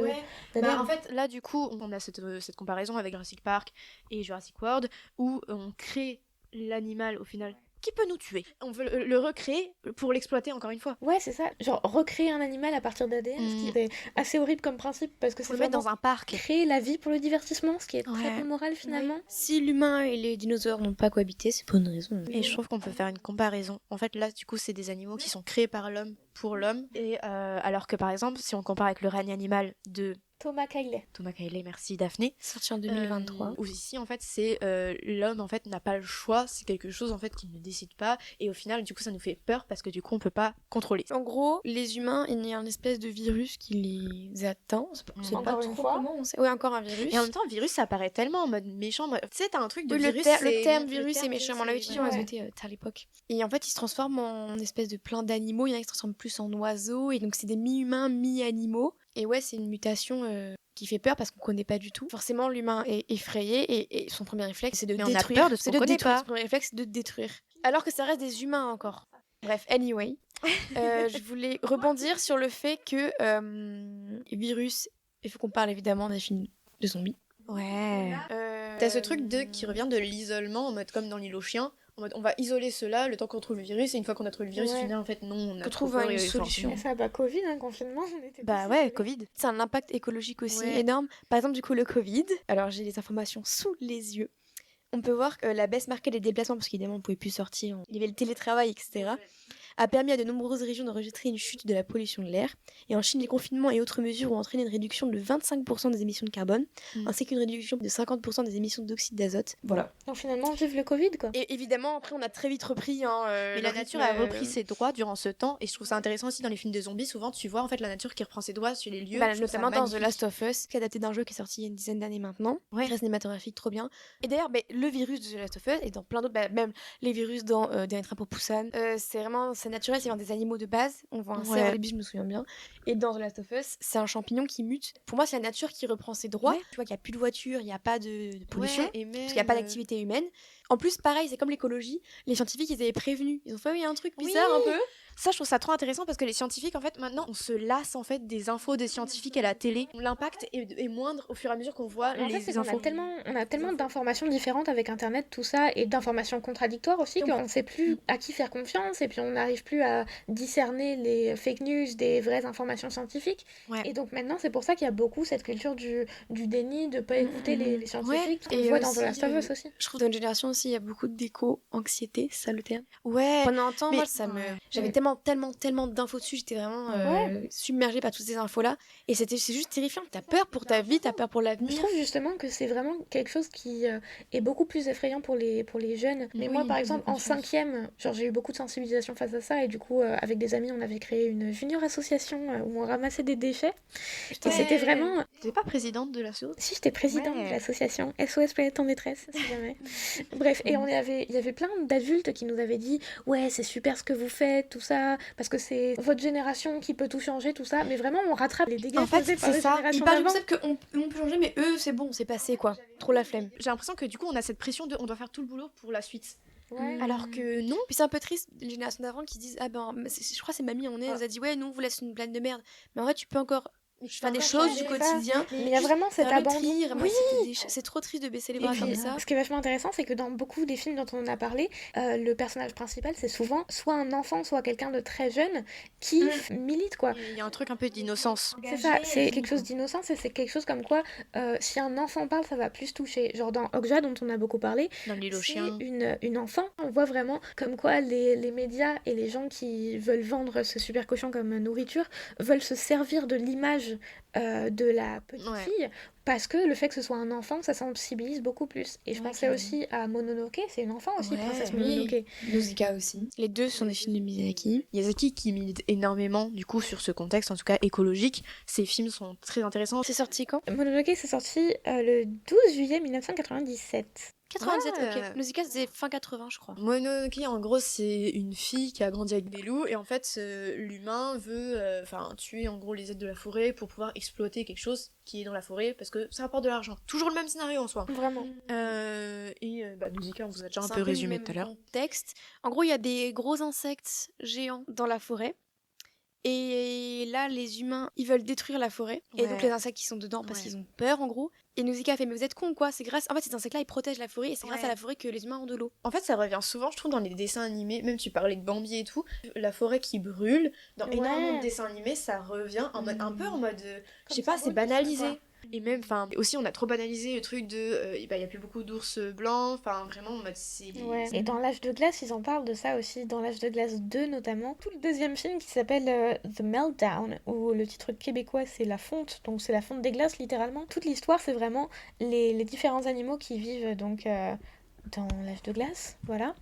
En fait, là du coup, on a cette comparaison avec Jurassic Park et Jurassic World où on crée l'animal au final qui peut nous tuer. On veut le recréer pour l'exploiter encore une fois. Ouais, c'est ça. Genre recréer un animal à partir d'ADN, ce qui est assez horrible comme principe parce que c'est le mettre dans un parc. Créer la vie pour le divertissement, ce qui est très peu moral finalement. Si l'humain et les dinosaures n'ont pas cohabité, c'est pour une raison. Et je trouve qu'on peut faire une comparaison. En fait, là, du coup, c'est des animaux qui sont créés par l'homme pour l'homme. Et alors que par exemple, si on compare avec le règne animal de Thomas Cayley, merci Daphné. Sorti en 2023. Où ici, en fait, c'est l'homme, en fait, n'a pas le choix. C'est quelque chose, en fait, qu'il ne décide pas. Et au final, du coup, ça nous fait peur parce que du coup, on peut pas contrôler. En gros, les humains, il y a un espèce de virus qui les atteint. C'est encore pas une trop fois. comment on sait. Ouais, encore un virus. Et en même temps, virus, ça paraît tellement en mode méchant. Tu sais, t'as un truc de oui, virus. le terme virus est méchant. On l'a utilisé en ouais. SVT à l'époque. Et en fait, il se transforme en espèce de plein d'animaux. Il y en a qui se transforment plus en oiseaux. Et donc, c'est des mi-humains, mi-animaux. Et ouais, c'est une mutation qui fait peur parce qu'on connaît pas du tout. Forcément, l'humain est effrayé et son premier réflexe, c'est de détruire. On a peur de ce qu'on connaît pas. Son premier réflexe, c'est de détruire. Alors que ça reste des humains encore. Bref, anyway. Je voulais rebondir sur le fait que virus, il faut qu'on parle évidemment des films de zombies. Ouais. T'as ce truc qui revient de l'isolement, en mode comme dans l'île aux chiens. En mode, on va isoler cela le temps qu'on trouve le virus, et une fois qu'on a trouvé le virus, finalement, en fait, non, on a trouvé une solution. Et ça, Covid, confinement, on était Covid. C'est un impact écologique aussi énorme. Par exemple, du coup, le Covid, alors j'ai les informations sous les yeux. On peut voir que la baisse marquée des déplacements, parce qu'évidemment, on ne pouvait plus sortir, il y avait le télétravail, etc., a permis à de nombreuses régions d'enregistrer une chute de la pollution de l'air. Et en Chine, les confinements et autres mesures ont entraîné une réduction de 25% des émissions de carbone, ainsi qu'une réduction de 50% des émissions d'oxyde d'azote. Voilà. Donc finalement, vive le Covid, quoi. Et évidemment, après, on a très vite repris. Mais la nature a repris ses droits durant ce temps, et je trouve ça intéressant aussi dans les films de zombies. Souvent, tu vois en fait la nature qui reprend ses droits sur les lieux. Notamment dans The Last of Us, qui est adapté d'un jeu qui est sorti il y a une dizaine d'années maintenant. Très cinématographique, trop bien. Et d'ailleurs, le virus de The Last of Us et dans plein d'autres, même les virus dans Dernier train pour Busan, c'est naturel, c'est des animaux de base. On voit un cerf au début, je me souviens bien. Et dans The Last of Us, c'est un champignon qui mute. Pour moi, c'est la nature qui reprend ses droits. Tu vois qu'il n'y a plus de voitures, il n'y a pas de pollution, parce qu'il n'y a pas d'activité humaine. En plus, pareil, c'est comme l'écologie. Les scientifiques, ils avaient prévenu. Ils ont fait, il y a un truc bizarre un peu. Ça, je trouve ça trop intéressant parce que les scientifiques, en fait, maintenant, on se lasse en fait des infos des scientifiques à la télé. L'impact est moindre au fur et à mesure qu'on voit les infos. On a tellement d'informations différentes avec Internet, tout ça, et d'informations contradictoires aussi, qu'on ne sait plus à qui faire confiance, et puis on n'arrive plus à discerner les fake news des vraies informations scientifiques. Et donc maintenant, c'est pour ça qu'il y a beaucoup cette culture du déni, de ne pas écouter les scientifiques. On le voit dans The Last of Us aussi. Je trouve que dans une génération aussi, il y a beaucoup d'éco-anxiété, c'est ça le terme. Ouais. Pendant un temps, moi, j'avais tellement d'infos dessus, j'étais vraiment submergée par toutes ces infos-là. Et c'est juste terrifiant. T'as peur pour ta vie, t'as peur pour l'avenir. Je trouve justement que c'est vraiment quelque chose qui est beaucoup plus effrayant pour les jeunes. Mais moi, par exemple, en 5e, j'ai eu beaucoup de sensibilisation face à ça. Et du coup, avec des amis, on avait créé une junior association où on ramassait des déchets. Et c'était vraiment... T'étais pas présidente de l'asso? Si, j'étais présidente de l'association SOS Planète en détresse, si jamais. Bref, et il y avait plein d'adultes qui nous avaient dit « Ouais, c'est super ce que vous faites, tout ça, parce que c'est votre génération qui peut tout changer, tout ça. » Mais vraiment, on rattrape les dégâts causés par les générations Ils parlent du d'avant. concept qu'on peut changer, mais eux, c'est bon, c'est passé, quoi. Trop la flemme. J'ai l'impression que du coup, on a cette pression de on doit faire tout le boulot pour la suite. Ouais. Alors que non. Puis c'est un peu triste, les générations d'avant qui disent, je crois que c'est mamie, elle nous a dit, ouais, nous, on vous laisse une planète de merde. Mais en vrai, tu peux encore faire des choses du quotidien. Mais il y a vraiment cet abandon. C'est trop triste de baisser les bras comme ça. Ce qui est vachement intéressant, c'est que dans beaucoup des films dont on a parlé, le personnage principal, c'est souvent soit un enfant, soit quelqu'un de très jeune qui milite, quoi. Il y a un truc un peu d'innocence. C'est ça, c'est quelque chose d'innocent, c'est quelque chose comme quoi, si un enfant parle, ça va plus toucher. Genre dans Okja, dont on a beaucoup parlé, dans l'île aux chiens, une enfant, on voit vraiment comme quoi les médias et les gens qui veulent vendre ce super cochon comme nourriture veulent se servir de l'image de la petite fille, parce que le fait que ce soit un enfant, ça sensibilise beaucoup plus. Et je pensais aussi à Mononoke, c'est une enfant aussi, Princesse Mononoke. Nausicaa aussi. Les deux sont des films de Miyazaki. Miyazaki qui milite énormément du coup sur ce contexte, en tout cas écologique. Ces films sont très intéressants. C'est sorti quand? Mononoke, c'est sorti le 12 juillet 1997. 97, ok. Nausicaa, c'est fin 80, je crois. Mononoke, en gros, c'est une fille qui a grandi avec des loups et en fait, l'humain veut tuer en gros les êtres de la forêt pour pouvoir exploiter quelque chose qui est dans la forêt parce que ça rapporte de l'argent. Toujours le même scénario en soi. Vraiment. Nausicaa, on vous a déjà un peu résumé tout à l'heure. Contexte. En gros, il y a des gros insectes géants dans la forêt. Et là, les humains, ils veulent détruire la forêt. Et donc les insectes qui sont dedans parce qu'ils ont peur, en gros. Et Nausicaa fait mais vous êtes con ou quoi, c'est grâce, en fait c'est dans ce là ils protègent la forêt et c'est grâce à la forêt que les humains ont de l'eau. En fait ça revient souvent je trouve dans les dessins animés, même tu parlais de Bambi et tout, la forêt qui brûle, dans énormément de dessins animés ça revient en mode, un peu en mode, je sais pas, c'est banalisé. Et même, enfin, aussi on a trop banalisé le truc de, il y a plus beaucoup d'ours blancs, enfin vraiment en mode c'est... Ouais. Et dans l'âge de glace, ils en parlent de ça aussi, dans l'âge de glace 2 notamment. Tout le deuxième film qui s'appelle The Meltdown, où le titre québécois c'est La Fonte, donc c'est la fonte des glaces littéralement. Toute l'histoire c'est vraiment les différents animaux qui vivent donc... dans l'âge de glace, voilà,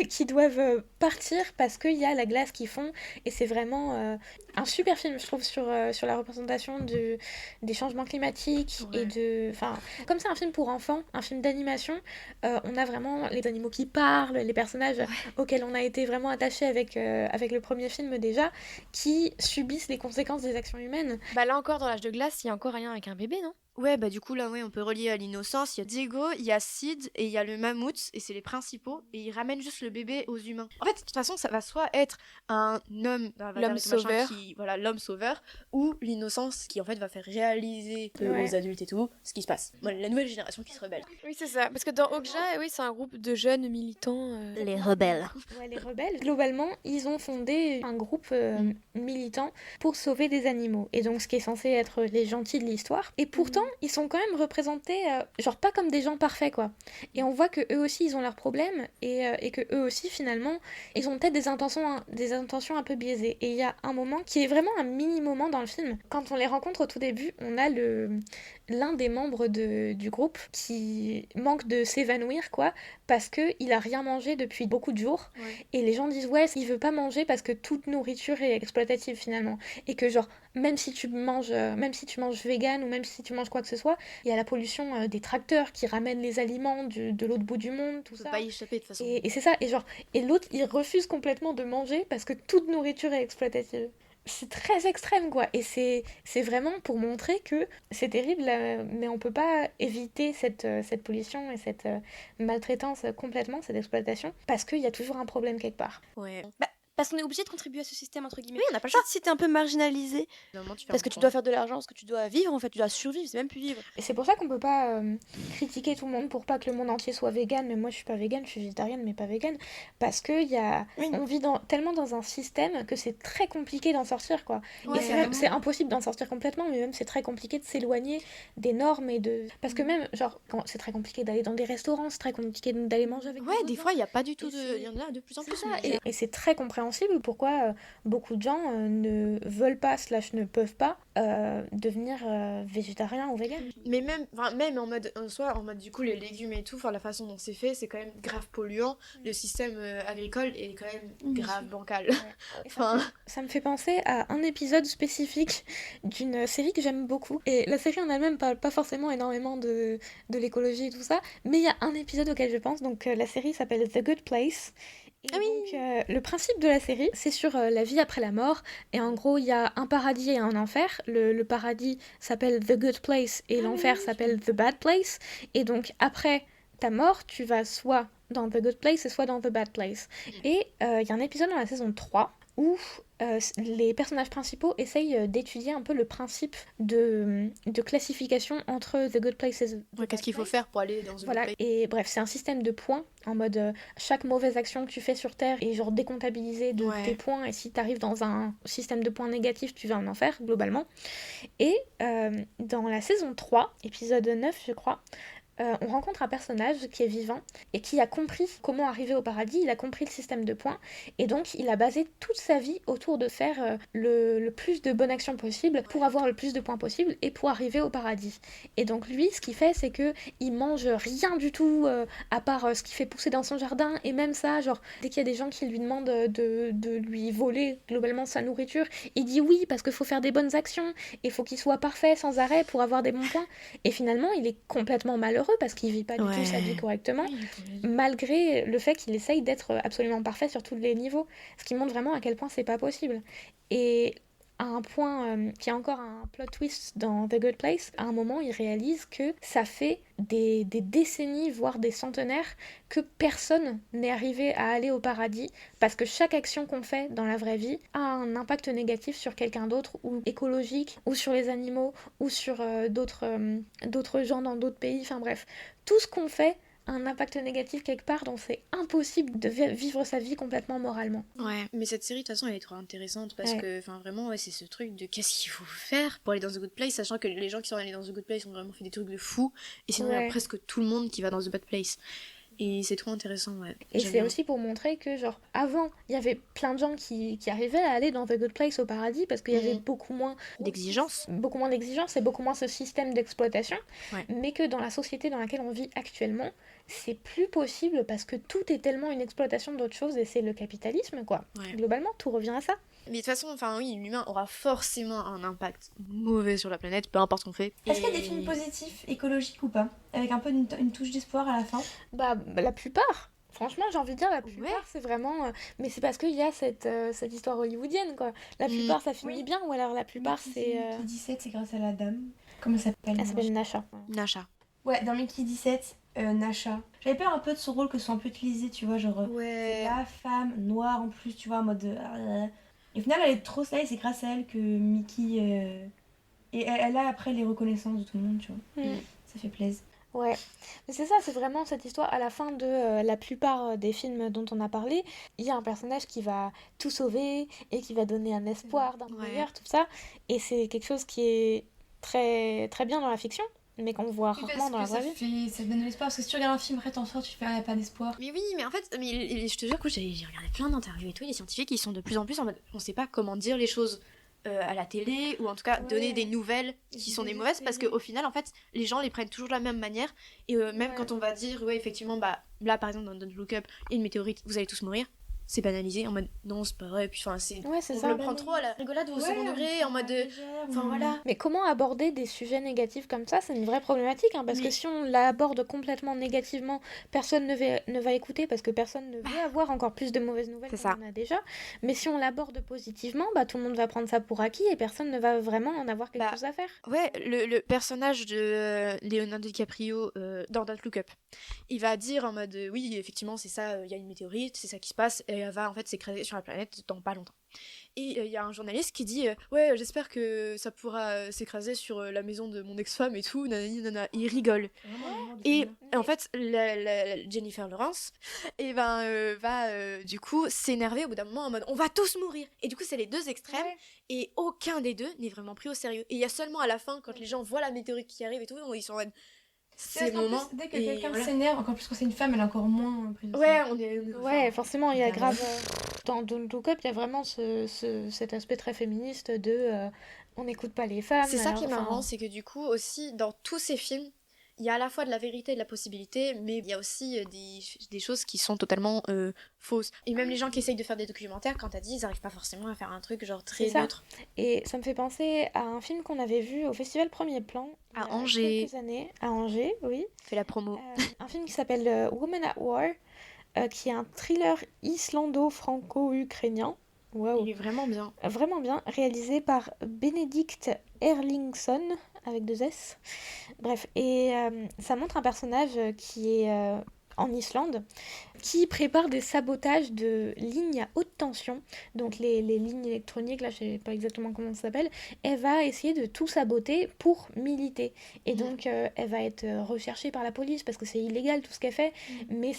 qui doivent partir parce qu'il y a la glace qui fond, et c'est vraiment un super film, je trouve, sur la représentation des changements climatiques, et de... Enfin, comme c'est un film pour enfants, un film d'animation, on a vraiment les animaux qui parlent, les personnages auxquels on a été vraiment attachés avec le premier film déjà, qui subissent les conséquences des actions humaines. Bah là encore, dans l'âge de glace, il y a encore rien avec un bébé, non? Ouais, bah du coup là, on peut relier à l'innocence. Il y a Diego, il y a Sid et il y a le mammouth, et c'est les principaux, et ils ramènent juste le bébé aux humains. En fait, de toute façon, ça va soit être un homme, l'homme sauveur, voilà, l'homme sauveur, ou l'innocence qui en fait va faire réaliser aux adultes et tout ce qui se passe. Voilà, la nouvelle génération qui se rebelle. Oui, c'est ça. Parce que dans Okja, oui, c'est un groupe de jeunes militants. Les rebelles. Ouais, les rebelles. Globalement, ils ont fondé un groupe militant pour sauver des animaux. Et donc, ce qui est censé être les gentils de l'histoire. Et pourtant, ils sont quand même représentés, genre pas comme des gens parfaits, quoi. Et on voit que eux aussi, ils ont leurs problèmes, et que eux aussi, finalement, ils ont peut-être des intentions un peu biaisées. Et il y a un moment qui est vraiment un mini-moment dans le film. Quand on les rencontre au tout début, on a l'un des membres du groupe qui manque de s'évanouir, quoi, parce qu'il a rien mangé depuis beaucoup de jours. Et les gens disent, ouais, il veut pas manger parce que toute nourriture est exploitative, finalement. Et que, genre, même si tu manges vegan, ou même si tu manges quoi que ce soit, il y a la pollution des tracteurs qui ramènent les aliments de l'autre bout du monde, tout ça. On peut pas y échapper de toute façon. Et c'est ça, et l'autre, il refuse complètement de manger parce que toute nourriture est exploitative. C'est très extrême, quoi. Et c'est vraiment pour montrer que c'est terrible, mais on peut pas éviter cette pollution et cette maltraitance complètement, cette exploitation, parce qu'il y a toujours un problème quelque part. Ouais. Parce qu'on est obligé de contribuer à ce système, entre guillemets. Oui, on n'a pas le choix. Si t'es un peu marginalisé, parce que tu dois faire de l'argent, parce que tu dois vivre, en fait, tu dois survivre, c'est même plus vivre. Et c'est pour ça qu'on peut pas critiquer tout le monde pour pas que le monde entier soit vegan. Mais moi, je suis pas vegan, je suis végétarienne, mais pas vegan. Parce que on vit tellement dans un système que c'est très compliqué d'en sortir, quoi. Ouais, et c'est impossible d'en sortir complètement, mais même c'est très compliqué de s'éloigner des normes et de... Parce que même, genre, c'est très compliqué d'aller dans des restaurants, c'est très compliqué d'aller manger avec des fois, il n'y a pas du tout de... Il y en a de plus en plus. Et c'est très compréhensible pourquoi beaucoup de gens ne veulent pas / ne peuvent pas devenir végétarien ou vegan. Mais même en mode du coup les légumes et tout, enfin la façon dont c'est fait, c'est quand même grave polluant. Le système agricole est quand même grave bancal. Ouais. Ça me fait penser à un épisode spécifique d'une série que j'aime beaucoup. Et la série en elle-même parle pas forcément énormément de l'écologie et tout ça, mais il y a un épisode auquel je pense. Donc la série s'appelle The Good Place. Et donc, le principe de la série, c'est sur la vie après la mort. Et en gros, il y a un paradis et un enfer. Le paradis s'appelle The Good Place et l'enfer s'appelle The Bad Place. Et donc, après ta mort, tu vas soit dans The Good Place et soit dans The Bad Place. Et il y a un épisode dans la saison 3 où les personnages principaux essayent d'étudier un peu le principe de classification entre The Good Place et The Bad Place. Qu'est-ce qu'il faut faire pour aller dans The Good Place. Et bref, c'est un système de points, en mode chaque mauvaise action que tu fais sur Terre est genre décomptabilisée de tes points, et si tu arrives dans un système de points négatifs, tu vas en enfer, globalement. Et dans la saison 3, épisode 9, je crois, on rencontre un personnage qui est vivant et qui a compris comment arriver au paradis, il a compris le système de points, et donc il a basé toute sa vie autour de faire le plus de bonnes actions possible pour avoir le plus de points possible et pour arriver au paradis. Et donc lui, ce qu'il fait, c'est que il mange rien du tout à part ce qu'il fait pousser dans son jardin, et même ça, genre dès qu'il y a des gens qui lui demandent de lui voler globalement sa nourriture, il dit oui parce qu'il faut faire des bonnes actions et il faut qu'il soit parfait sans arrêt pour avoir des bons points. Et finalement, il est complètement malheureux parce qu'il vit pas du tout sa vie correctement, malgré le fait qu'il essaye d'être absolument parfait sur tous les niveaux, ce qui montre vraiment à quel point c'est pas possible. Et à un point qui a encore un plot twist dans The Good Place. À un moment, il réalise que ça fait des décennies, voire des centenaires, que personne n'est arrivé à aller au paradis, parce que chaque action qu'on fait dans la vraie vie a un impact négatif sur quelqu'un d'autre, ou écologique, ou sur les animaux, ou sur d'autres gens dans d'autres pays, enfin bref. Tout ce qu'on fait a un impact négatif quelque part, donc c'est impossible de vivre sa vie complètement moralement. Ouais, mais cette série de toute façon elle est trop intéressante parce que enfin vraiment ouais, c'est ce truc de qu'est-ce qu'il faut faire pour aller dans The Good Place, sachant que les gens qui sont allés dans The Good Place ont vraiment fait des trucs de fou, et sinon il y a presque tout le monde qui va dans The Bad Place. Et c'est trop intéressant, ouais. Et c'est aussi pour montrer que, genre, avant, il y avait plein de gens qui arrivaient à aller dans The Good Place au paradis parce qu'il y avait beaucoup moins d'exigences. Beaucoup moins d'exigences et beaucoup moins ce système d'exploitation. Mais que dans la société dans laquelle on vit actuellement, c'est plus possible parce que tout est tellement une exploitation d'autres choses et c'est le capitalisme, quoi. Globalement, tout revient à ça. Mais de toute façon, enfin oui, l'humain aura forcément un impact mauvais sur la planète, peu importe ce qu'on fait. Est-ce qu'il y a des films positifs, écologiques ou pas? Avec un peu une touche d'espoir à la fin? Bah la plupart. Franchement, j'ai envie de dire, la plupart, c'est vraiment... mais c'est parce qu'il y a cette histoire hollywoodienne, quoi. La plupart, ça finit bien, ou alors la plupart, c'est... Mickey 17, c'est grâce à la dame. Comment elle s'appelle? Elle s'appelle Nasha. Nasha. Ouais, dans Mickey 17, Nasha. J'avais peur un peu de son rôle que ce soit un peu utilisé, tu vois, genre... c'est la femme noire, en plus, tu vois, en mode... Et au final, elle est trop slay, c'est grâce à elle que Mickey... Et elle a après les reconnaissances de tout le monde, tu vois. Ça fait plaisir. Ouais, mais c'est ça, c'est vraiment cette histoire. À la fin de la plupart des films dont on a parlé, il y a un personnage qui va tout sauver et qui va donner un espoir d'un meilleur, tout ça. Et c'est quelque chose qui est très, très bien dans la fiction, mais qu'on voit rarement dans la vraie vie. Ça donne de l'espoir, parce que si tu regardes un film, après t'en sors, tu fais il n'y a pas d'espoir. Mais oui, mais en fait, je te jure que j'ai regardé plein d'interviews et tout, les scientifiques ils sont de plus en plus en mode on sait pas comment dire les choses à la télé, ou en tout cas donner des nouvelles qui sont des mauvaises, parce qu'au final en fait les gens les prennent toujours de la même manière, et même quand on va dire effectivement bah là par exemple dans Don't Look Up, il y a une météorite, vous allez tous mourir, c'est banalisé en mode non c'est pas vrai, puis enfin c'est on ça, le prend trop à la rigolade ou au second degré en mode enfin voilà. Mais comment aborder des sujets négatifs comme ça, c'est une vraie problématique, hein, parce que si on l'aborde complètement négativement, personne ne va écouter, parce que personne ne veut avoir encore plus de mauvaises nouvelles qu'on en a déjà. Mais si on l'aborde positivement, bah tout le monde va prendre ça pour acquis et personne ne va vraiment en avoir quelque chose à faire. Ouais, le personnage de Leonardo DiCaprio dans Don't Look Up, il va dire en mode oui effectivement c'est ça, il y a une météorite, c'est ça qui se passe, et elle va en fait s'écraser sur la planète dans pas longtemps. Et il y a un journaliste qui dit ouais j'espère que ça pourra s'écraser sur la maison de mon ex-femme et tout, nanani nanana. Il rigole. Et en fait la Jennifer Lawrence va du coup s'énerver au bout d'un moment en mode on va tous mourir. Et du coup c'est les deux extrêmes, et aucun des deux n'est vraiment pris au sérieux. Et il y a seulement à la fin quand les gens voient la météorite qui arrive et tout, ils sont en mode c'est le moment. Dès que quelqu'un s'énerve, encore plus quand c'est une femme, elle est encore moins prise. Ouais, forcément, il y a grave. Dans Don't Look Up, il y a vraiment cet aspect très féministe de on n'écoute pas les femmes. C'est ça qui est marrant, c'est que du coup, aussi, dans tous ces films, il y a à la fois de la vérité et de la possibilité, mais il y a aussi des choses qui sont totalement fausses. Et même les gens qui essayent de faire des documentaires, quand t'as dit, ils n'arrivent pas forcément à faire un truc genre très neutre. Et ça me fait penser à un film qu'on avait vu au Festival Premier Plan. À Angers. Quelques années. À Angers, oui. Fais la promo. Un film qui s'appelle Women at War, qui est un thriller islando-franco-ukrainien. Wow. Il est vraiment bien. Vraiment bien, réalisé par Benedict Erlingsson, avec 2 S. Bref, et ça montre un personnage qui est en Islande, qui prépare des sabotages de lignes à haute tension, donc les lignes électroniques, là je sais pas exactement comment ça s'appelle. Elle va essayer de tout saboter pour militer, et donc elle va être recherchée par la police parce que c'est illégal tout ce qu'elle fait, mais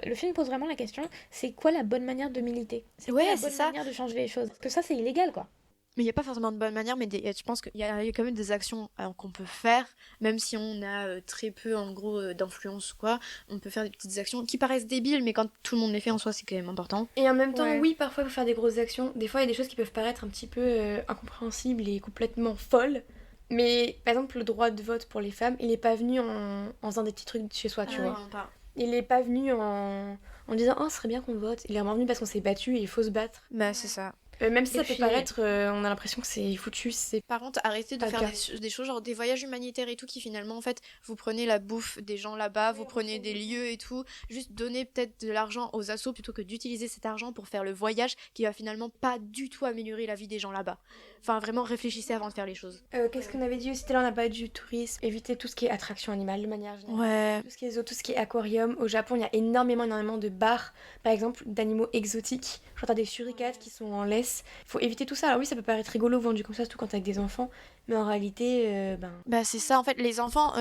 le film pose vraiment la question, c'est quoi la bonne manière de militer, c'est quoi la bonne manière de changer les choses, parce que ça c'est illégal quoi. Mais il n'y a pas forcément de bonne manière, mais je pense qu'il y a quand même des actions qu'on peut faire, même si on a très peu en gros d'influence ou quoi, on peut faire des petites actions qui paraissent débiles, mais quand tout le monde les fait en soi, c'est quand même important. Et en même temps, oui, parfois il faut faire des grosses actions, des fois il y a des choses qui peuvent paraître un petit peu incompréhensibles et complètement folles, mais par exemple le droit de vote pour les femmes, il n'est pas venu en faisant des petits trucs chez soi, tu vois. Non, pas. Il n'est pas venu en disant « Oh, ce serait bien qu'on vote », il est vraiment venu parce qu'on s'est battu et il faut se battre. Bah c'est ça. Même si ça peut paraître, on a l'impression que c'est foutu. Par contre, arrêtez de faire des choses genre des voyages humanitaires et tout qui finalement, en fait, vous prenez la bouffe des gens là-bas, vous prenez des lieux et tout, juste donnez peut-être de l'argent aux assos plutôt que d'utiliser cet argent pour faire le voyage qui va finalement pas du tout améliorer la vie des gens là-bas. Enfin, vraiment, réfléchissez avant de faire les choses. Qu'est-ce qu'on avait dit aussi? Là, on n'a pas du tourisme. Évitez tout ce qui est attraction animale de manière générale. Tout ce qui est zoo, tout ce qui est aquarium. Au Japon, il y a énormément de bars, par exemple, d'animaux exotiques. Genre, t'as des suricates qui sont en laisse. Il faut éviter tout ça. Alors oui, ça peut paraître rigolo vendu comme ça, surtout quand t'es avec des enfants. Mais en réalité, Bah c'est ça, en fait, les enfants,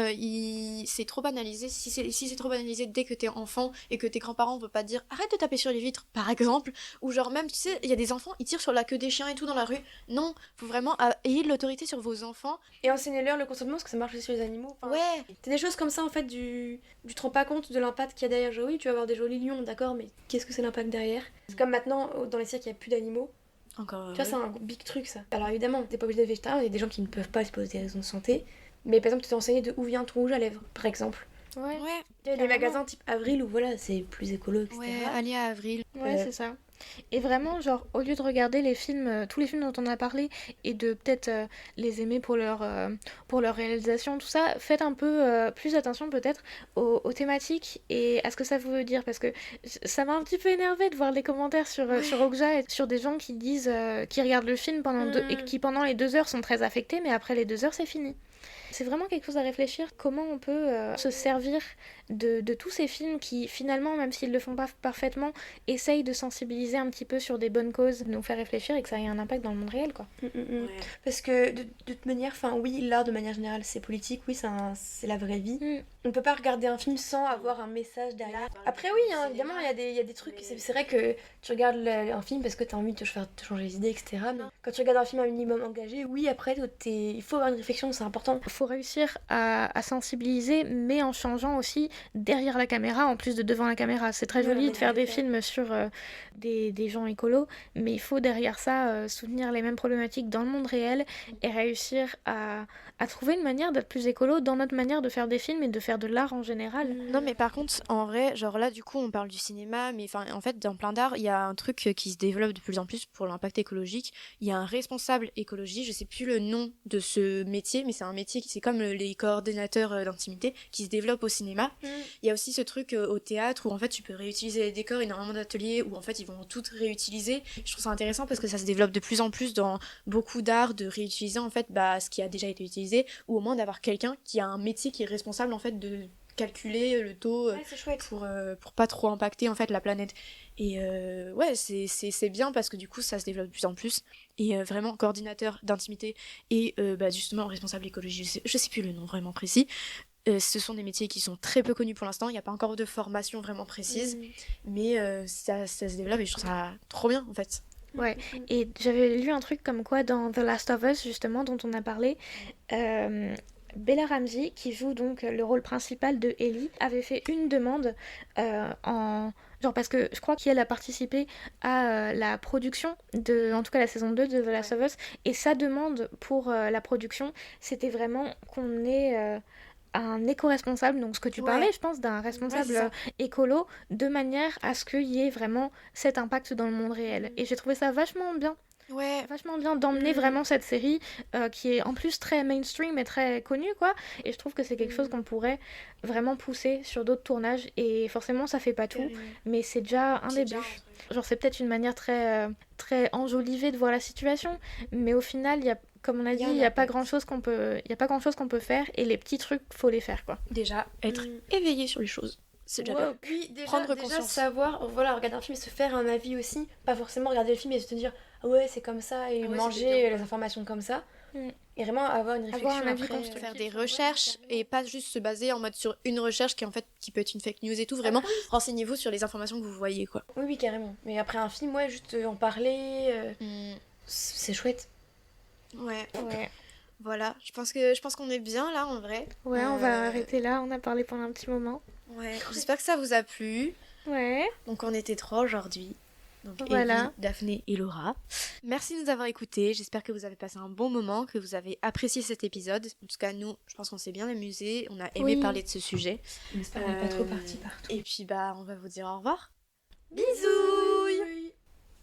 c'est trop banalisé. Si c'est trop banalisé dès que t'es enfant et que tes grands-parents veulent pas te dire arrête de taper sur les vitres, par exemple, ou genre même, tu sais, il y a des enfants, ils tirent sur la queue des chiens et tout dans la rue. Non, faut vraiment ayez de l'autorité sur vos enfants. Et enseignez-leur le consentement, parce que ça marche aussi sur les animaux. Enfin, ouais. C'est des choses comme ça, en fait, tu te rends pas compte de l'impact qu'il y a derrière. Genre, oui, tu vas avoir des jolis lions, d'accord, mais qu'est-ce que c'est l'impact derrière? C'est comme maintenant, dans les cirques, il n'y a plus d'animaux. Encore. Tu vois, c'est un big truc ça. Alors évidemment, t'es pas obligé d'être végétarien, il y a des gens qui ne peuvent pas, c'est pour des raisons de santé. Mais par exemple, tu t'es enseigné de où vient ton rouge à lèvres, par exemple. Ouais. Il y a des magasins type Avril où voilà, c'est plus écolo, etc. Ouais, allez à Avril. Ouais, c'est ça. Et vraiment, genre, au lieu de regarder les films, tous les films dont on a parlé, et de peut-être les aimer pour leur réalisation, tout ça, faites un peu plus attention peut-être aux thématiques et à ce que ça veut dire, parce que ça m'a un petit peu énervé de voir les commentaires sur Okja et sur des gens qui disent, qui regardent le film et qui pendant les 2 heures sont très affectés, mais après les 2 heures c'est fini. C'est vraiment quelque chose à réfléchir, comment on peut se servir de tous ces films qui finalement, même s'ils le font pas parfaitement, essayent de sensibiliser un petit peu sur des bonnes causes, de nous faire réfléchir et que ça ait un impact dans le monde réel, quoi. Ouais. Parce que de toute manière, oui, l'art de manière générale c'est politique, oui, c'est la vraie vie. On peut pas regarder un film sans avoir un message derrière. Après oui, hein, évidemment, il y a des trucs, c'est vrai que tu regardes un film parce que t'as envie de te changer les idées, etc. Mais quand tu regardes un film un minimum engagé, oui, après, il faut avoir une réflexion, c'est important. Il faut réussir à sensibiliser, mais en changeant aussi derrière la caméra, en plus de devant la caméra. C'est très joli de faire des films sur des gens écolos, mais il faut derrière ça soutenir les mêmes problématiques dans le monde réel et réussir à trouver une manière d'être plus écolo dans notre manière de faire des films et de faire de l'art en général. Non, mais par contre, en vrai, genre là, du coup, on parle du cinéma, mais en fait, dans plein d'arts, il y a un truc qui se développe de plus en plus pour l'impact écologique. Il y a un responsable écologie, je sais plus le nom de ce métier, mais c'est un métier qui, c'est comme les coordinateurs d'intimité, qui se développe au cinéma. Il y a aussi ce truc au théâtre où en fait, tu peux réutiliser les décors, énormément d'ateliers où en fait, ils vont tout réutiliser. Je trouve ça intéressant parce que ça se développe de plus en plus dans beaucoup d'arts de réutiliser en fait ce qui a déjà été utilisé, ou au moins d'avoir quelqu'un qui a un métier qui est responsable en fait de calculer le taux pour pas trop impacter en fait la planète. Et ouais, c'est bien parce que du coup ça se développe de plus en plus. Et vraiment coordinateur d'intimité et justement responsable écologie, je sais plus le nom vraiment précis. Ce sont des métiers qui sont très peu connus pour l'instant, il n'y a pas encore de formation vraiment précise, mais ça se développe et je trouve ça trop bien en fait. Ouais, et j'avais lu un truc comme quoi dans The Last of Us, justement, dont on a parlé, Bella Ramsey, qui joue donc le rôle principal de Ellie, avait fait une demande genre parce que je crois qu'elle a participé à la production en tout cas la saison 2 de The Last of Us, et sa demande pour la production, c'était vraiment qu'on ait un éco-responsable, donc ce que tu parlais, je pense, d'un responsable écolo, de manière à ce qu'il y ait vraiment cet impact dans le monde réel. Et j'ai trouvé ça vachement bien. Ouais, vachement bien d'emmener vraiment cette série qui est en plus très mainstream et très connue, quoi. Et je trouve que c'est quelque chose qu'on pourrait vraiment pousser sur d'autres tournages. Et forcément, ça fait pas tout, mais c'est déjà un début. Genre, c'est peut-être une manière très, très enjolivée de voir la situation, mais au final, comme on a dit, il n'y a pas grand-chose qu'on peut faire, et les petits trucs, faut les faire, quoi. Déjà, être éveillé sur les choses. C'est déjà bien. Puis prendre conscience. Savoir, regarder un film et se faire un avis aussi. Pas forcément regarder le film et se dire ah ouais, c'est comme ça, et manger les informations comme ça. Et vraiment avoir une réflexion après. Faire des recherches et pas juste se baser en mode sur une recherche qui peut être une fake news et tout. Vraiment, renseignez-vous sur les informations que vous voyez, quoi. Oui, carrément. Mais après un film, juste en parler, c'est chouette. Ouais. Voilà, je pense qu'on est bien là en vrai. Ouais, on va arrêter là, on a parlé pendant un petit moment. Ouais, j'espère que ça vous a plu. Ouais. Donc on était 3 aujourd'hui. Donc voilà. Evie, Daphné et Laura. Merci de nous avoir écoutés. J'espère que vous avez passé un bon moment, que vous avez apprécié cet épisode. En tout cas, nous, je pense qu'on s'est bien amusés. On a aimé parler de ce sujet. J'espère qu'on n'est pas trop parti partout. Et puis, on va vous dire au revoir. Bisous!